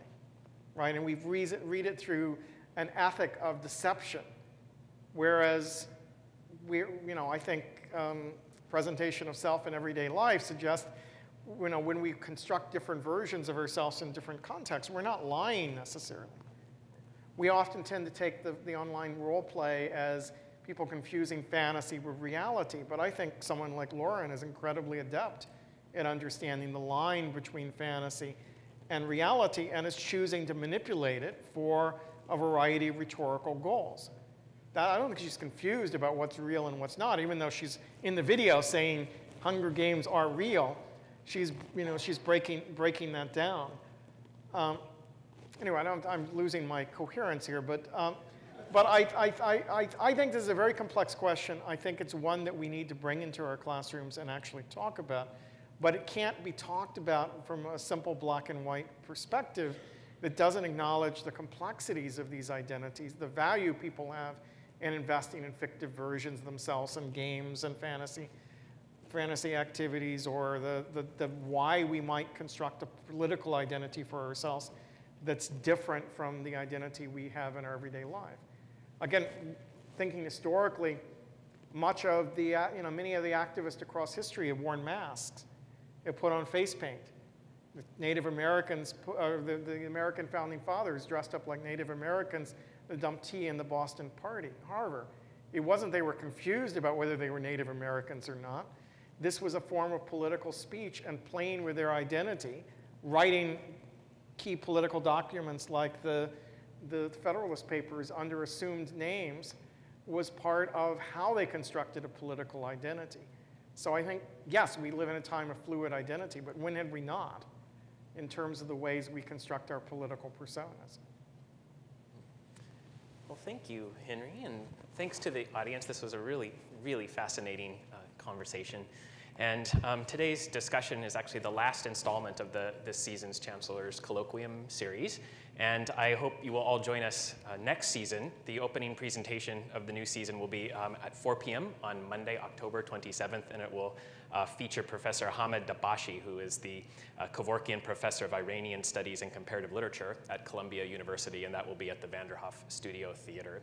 right? And we read it through an ethic of deception. Whereas, I think presentation of self in everyday life suggests, when we construct different versions of ourselves in different contexts, we're not lying necessarily. We often tend to take the online role play as people confusing fantasy with reality, but I think someone like Lauren is incredibly adept at understanding the line between fantasy and reality and is choosing to manipulate it for a variety of rhetorical goals. I don't think she's confused about what's real and what's not, even though she's in the video saying Hunger Games are real. She's breaking that down. Anyway, I'm losing my coherence here, but I think this is a very complex question. I think it's one that we need to bring into our classrooms and actually talk about. But it can't be talked about from a simple black and white perspective that doesn't acknowledge the complexities of these identities, the value people have in investing in fictive versions of themselves in games and fantasy activities, or the why we might construct a political identity for ourselves that's different from the identity we have in our everyday life. Again, thinking historically, many of the activists across history have worn masks, have put on face paint. The Native Americans, the American founding fathers dressed up like Native Americans that dumped tea in the Boston Harbor. It wasn't they were confused about whether they were Native Americans or not. This was a form of political speech and playing with their identity, writing key political documents like the Federalist Papers under assumed names was part of how they constructed a political identity. So I think, yes, we live in a time of fluid identity, but when had we not in terms of the ways we construct our political personas? Well, thank you, Henry, and thanks to the audience. This was a really, really fascinating conversation. And today's discussion is actually the last installment of this season's Chancellor's Colloquium series. And I hope you will all join us next season. The opening presentation of the new season will be at 4 p.m. on Monday, October 27th, and it will feature Professor Hamid Dabashi, who is the Kevorkian Professor of Iranian Studies and Comparative Literature at Columbia University, and that will be at the Vanderhoff Studio Theater.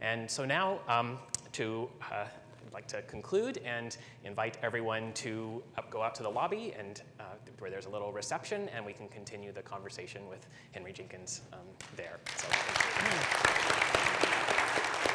And so now I'd like to conclude and invite everyone to go out to the lobby and where there's a little reception, and we can continue the conversation with Henry Jenkins there. So, thank you.